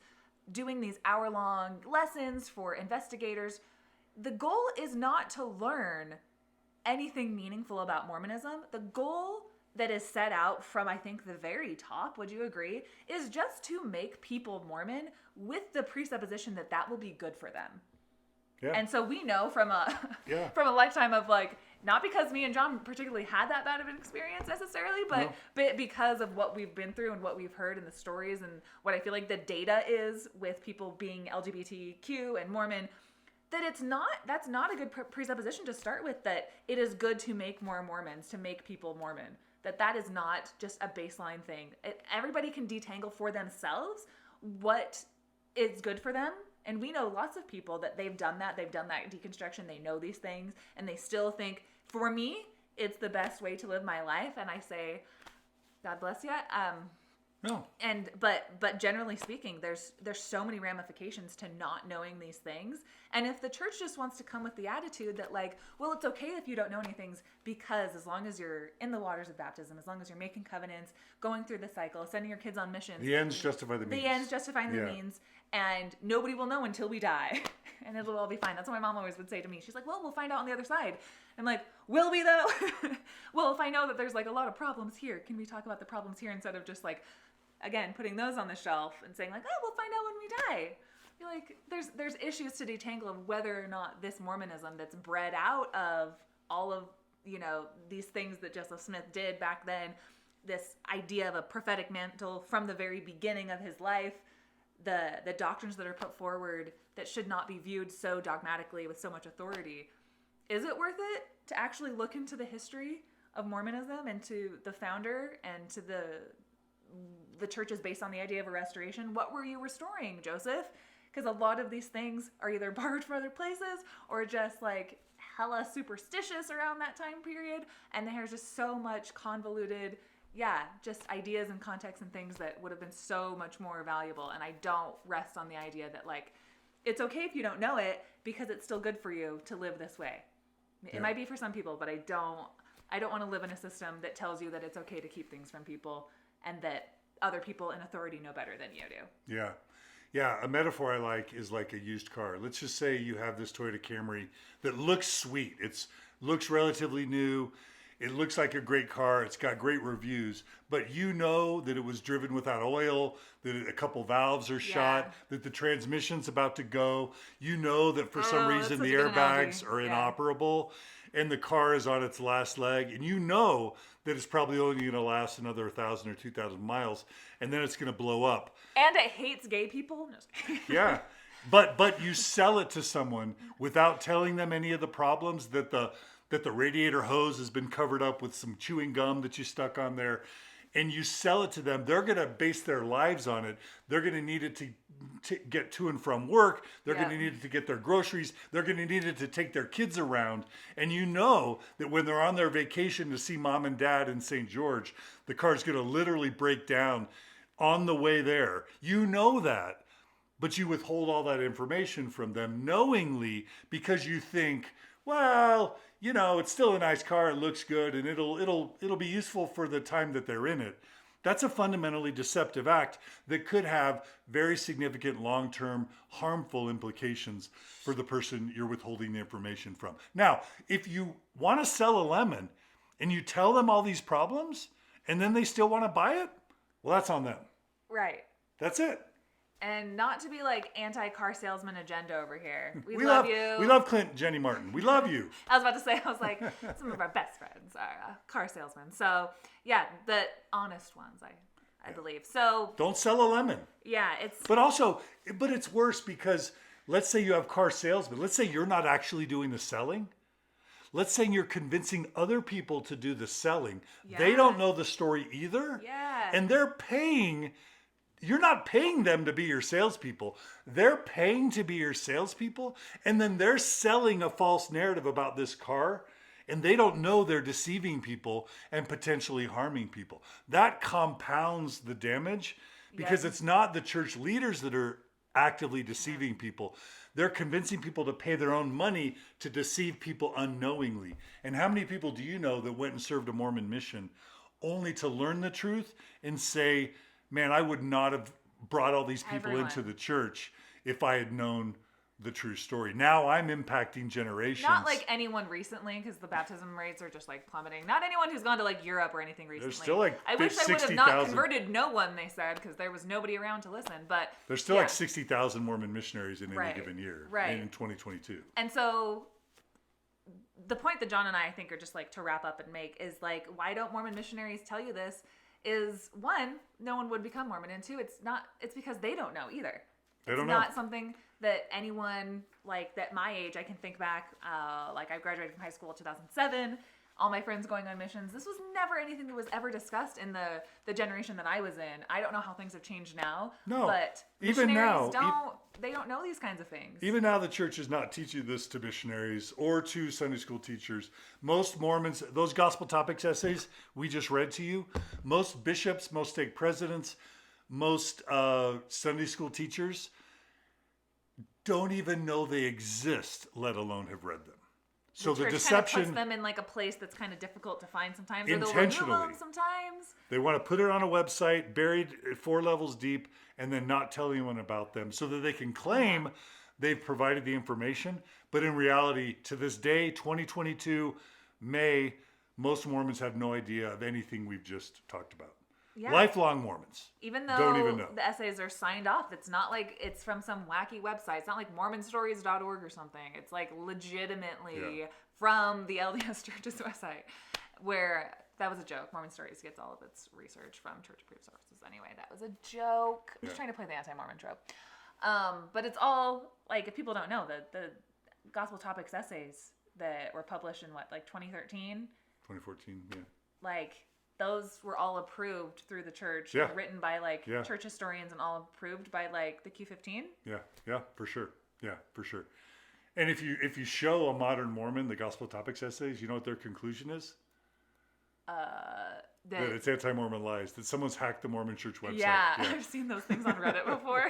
doing these hour-long lessons for investigators, the goal is not to learn anything meaningful about Mormonism. The goal that is set out from, I think, the very top, would you agree, is just to make people Mormon with the presupposition that that will be good for them. Yeah. And so we know from a lifetime of like, not because me and John particularly had that bad of an experience necessarily, but because of what we've been through and what we've heard in the stories and what I feel like the data is with people being LGBTQ and Mormon, that that's not a good presupposition to start with, that it is good to make more Mormons, to make people Mormon. That is not just a baseline thing. Everybody can detangle for themselves what is good for them. And we know lots of people that they've done that deconstruction, they know these things, and they still think, for me, it's the best way to live my life. And I say, God bless you. No. But generally speaking, there's so many ramifications to not knowing these things. And if the church just wants to come with the attitude that like, well, it's okay if you don't know any things, because as long as you're in the waters of baptism, as long as you're making covenants, going through the cycle, sending your kids on missions, the ends justify the means. The ends justifying the means, and nobody will know until we die, and it'll all be fine. That's what my mom always would say to me. She's like, well, we'll find out on the other side. I'm like, will we though? Well, if I know that there's like a lot of problems here, can we talk about the problems here instead of just like, again, putting those on the shelf and saying like, oh, we'll find out when we die. You're like, there's issues to detangle of whether or not this Mormonism that's bred out of all of, you know, these things that Joseph Smith did back then, this idea of a prophetic mantle from the very beginning of his life, the doctrines that are put forward that should not be viewed so dogmatically with so much authority. Is it worth it to actually look into the history of Mormonism and to the founder and to the church is based on the idea of a restoration? What were you restoring, Joseph? Because a lot of these things are either borrowed from other places or just like hella superstitious around that time period. And there's just so much convoluted, just ideas and contexts and things that would have been so much more valuable. And I don't rest on the idea that like, it's okay if you don't know it because it's still good for you to live this way. It might be for some people, but I don't want to live in a system that tells you that it's okay to keep things from people and that other people in authority know better than you do. Yeah. Yeah, a metaphor I like is like a used car. Let's just say you have this Toyota Camry that looks sweet. It looks relatively new. It looks like a great car. It's got great reviews. But you know that it was driven without oil, that a couple valves are shot, that the transmission's about to go. You know that for some reason the airbags are inoperable and the car is on its last leg. And you know that it's probably only going to last another 1,000 or 2,000 miles, and then it's going to blow up. And it hates gay people. Yeah. But you sell it to someone without telling them any of the problems, that the radiator hose has been covered up with some chewing gum that you stuck on there, and you sell it to them. They're going to base their lives on it. They're going to need it to get to and from work. They're going to need it to get their groceries. They're going to need it to take their kids around. And you know that when they're on their vacation to see mom and dad in St. George, the car's going to literally break down on the way there. You know that, but you withhold all that information from them knowingly because you think, well, you know, it's still a nice car, it looks good, and it'll be useful for the time that they're in it. That's a fundamentally deceptive act that could have very significant long-term harmful implications for the person you're withholding the information from. Now, if you want to sell a lemon and you tell them all these problems and then they still want to buy it, well, that's on them. Right. That's it. And not to be like anti-car salesman agenda over here. We love you. We love Clint and Jenny Martin. We love you. I was about to say, I was like, some of our best friends are car salesmen. So yeah, the honest ones, I believe. So don't sell a lemon. Yeah, but it's worse because let's say you have car salesmen. Let's say you're not actually doing the selling. Let's say you're convincing other people to do the selling. Yeah. They don't know the story either. Yeah. And they're paying. You're not paying them to be your salespeople. They're paying to be your salespeople, and then they're selling a false narrative about this car, and they don't know they're deceiving people and potentially harming people. That compounds the damage because it's not the church leaders that are actively deceiving people. They're convincing people to pay their own money to deceive people unknowingly. And how many people do you know that went and served a Mormon mission only to learn the truth and say, man, I would not have brought all these people into the church if I had known the true story. Now I'm impacting generations. Not like anyone recently, because the baptism rates are just like plummeting. Not anyone who's gone to like Europe or anything recently. There's still like I wish I would have not converted no one, they said, because there was nobody around to listen. But there's still like 60,000 Mormon missionaries in any given year in 2022. And so the point that John and I think are just like to wrap up and make is like, why don't Mormon missionaries tell you this? Is one, no one would become Mormon, and two, it's because they don't know either. They don't know. It's not something that anyone like that my age, I can think back, like I graduated from high school in 2007. all my friends going on missions. This was never anything that was ever discussed in the generation that I was in. I don't know how things have changed now. No, but even now, they don't know these kinds of things. Even now, the church is not teaching this to missionaries or to Sunday school teachers. Most Mormons, those gospel topics essays we just read to you, most bishops, most stake presidents, most Sunday school teachers don't even know they exist, let alone have read them. So the deception kind of puts them in like a place that's kind of difficult to find sometimes, or they'll remove them sometimes. They want to put it on a website, buried 4 levels deep, and then not tell anyone about them, so that they can claim they've provided the information. But in reality, to this day, 2022 May, most Mormons have no idea of anything we've just talked about. Yeah. Lifelong Mormons. Even though don't even know. The essays are signed off, it's not like it's from some wacky website. It's not like mormonstories.org or something. It's like legitimately from the LDS CHURCH's website, where that was a joke. Mormon Stories gets all of its research from church-approved sources. Anyway, that was a joke. I'm just trying to play the anti-Mormon trope. But it's all, like, if people don't know, the Gospel Topics essays that were published in, like 2013? 2014, yeah. Like, those were all approved through the church, written by church historians, and all approved by the Q15. Yeah, for sure. Yeah, for sure. And if you show a modern Mormon the Gospel Topics essays, you know what their conclusion is? That it's anti-Mormon lies. That someone's hacked the Mormon Church website. Yeah, I've seen those things on Reddit before.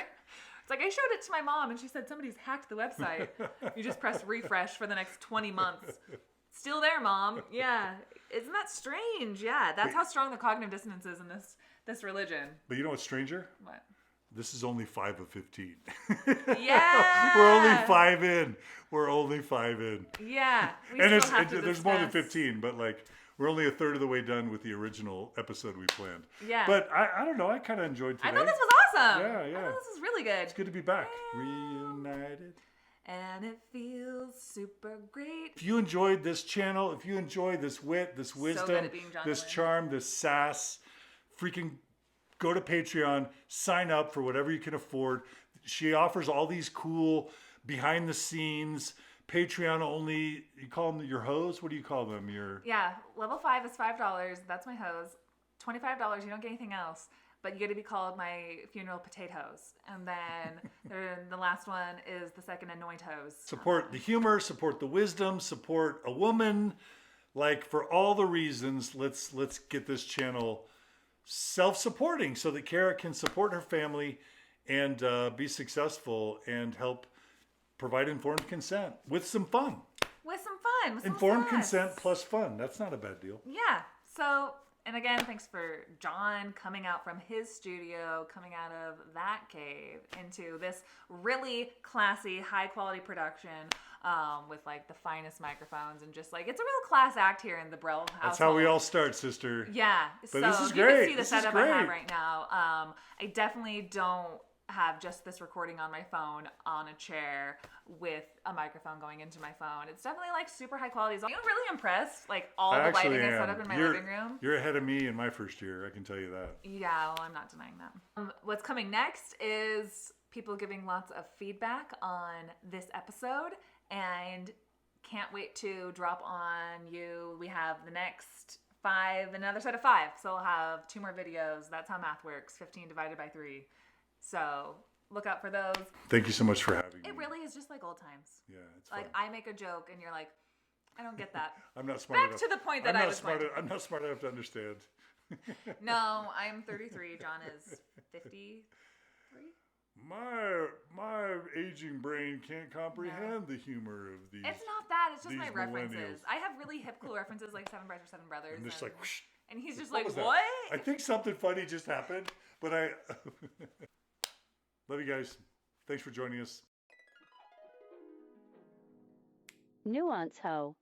It's like, I showed it to my mom, and she said somebody's hacked the website. You just press refresh for the next 20 months. Still there, Mom. Yeah. Isn't that strange? Yeah. That's how strong the cognitive dissonance is in this religion. But you know what's stranger? What? This is only 5 of 15. Yeah. We're only 5 in. We're only 5 in. Yeah. There's more than 15, but we're only a third of the way done with the original episode we planned. Yeah. But I don't know. I kind of enjoyed today. I thought this was awesome. Yeah. I thought this was really good. It's good to be back. Reunited. And it feels super great. If you enjoyed this channel, if you enjoy this wit, this wisdom, this charm, this sass, freaking go to Patreon, sign up for whatever you can afford. She offers all these cool behind the scenes, Patreon only, you call them your hoes? What do you call them? Level 5 is $5. That's my hose. $25, you don't get anything else. But you get to be called my funeral potatoes. And then the last one is the second anoint hose. Support the humor, support the wisdom, support a woman. For all the reasons, let's get this channel self-supporting so that Kara can support her family and be successful and help provide informed consent with some fun. Informed consent plus fun. That's not a bad deal. Yeah. So... And again, thanks for John coming out from his studio, coming out of that cave into this really classy, high-quality production with the finest microphones and just it's a real class act here in the Brell household. That's how we all start, sister. Yeah. But so this is you great. can see the setup I have right now. I definitely don't have just this recording on my phone on a chair with a microphone going into my phone. It's definitely super high quality. I'm really impressed. All the lighting is set up in my living room. You're ahead of me in my first year, I can tell you that. Yeah, well, I'm not denying that. What's coming next is people giving lots of feedback on this episode, and can't wait to drop on you. We have the next 5, another set of 5. So we'll have 2 more videos. That's how math works. 15 divided by 3. So look out for those. Thank you so much for having me. It really is just like old times. Yeah, it's fun. I make a joke and you're like, I don't get that. I'm not smart enough. Back to the point that I was smart. I'm not smart enough to understand. No, I'm 33. John is 53. My aging brain can't comprehend the humor of these. It's not that. It's just my references. I have really hip, cool references like Seven Brides for Seven Brothers. And just whoosh. And he's just what? I think something funny just happened, but I love you guys. Thanks for joining us. Nuancehoe.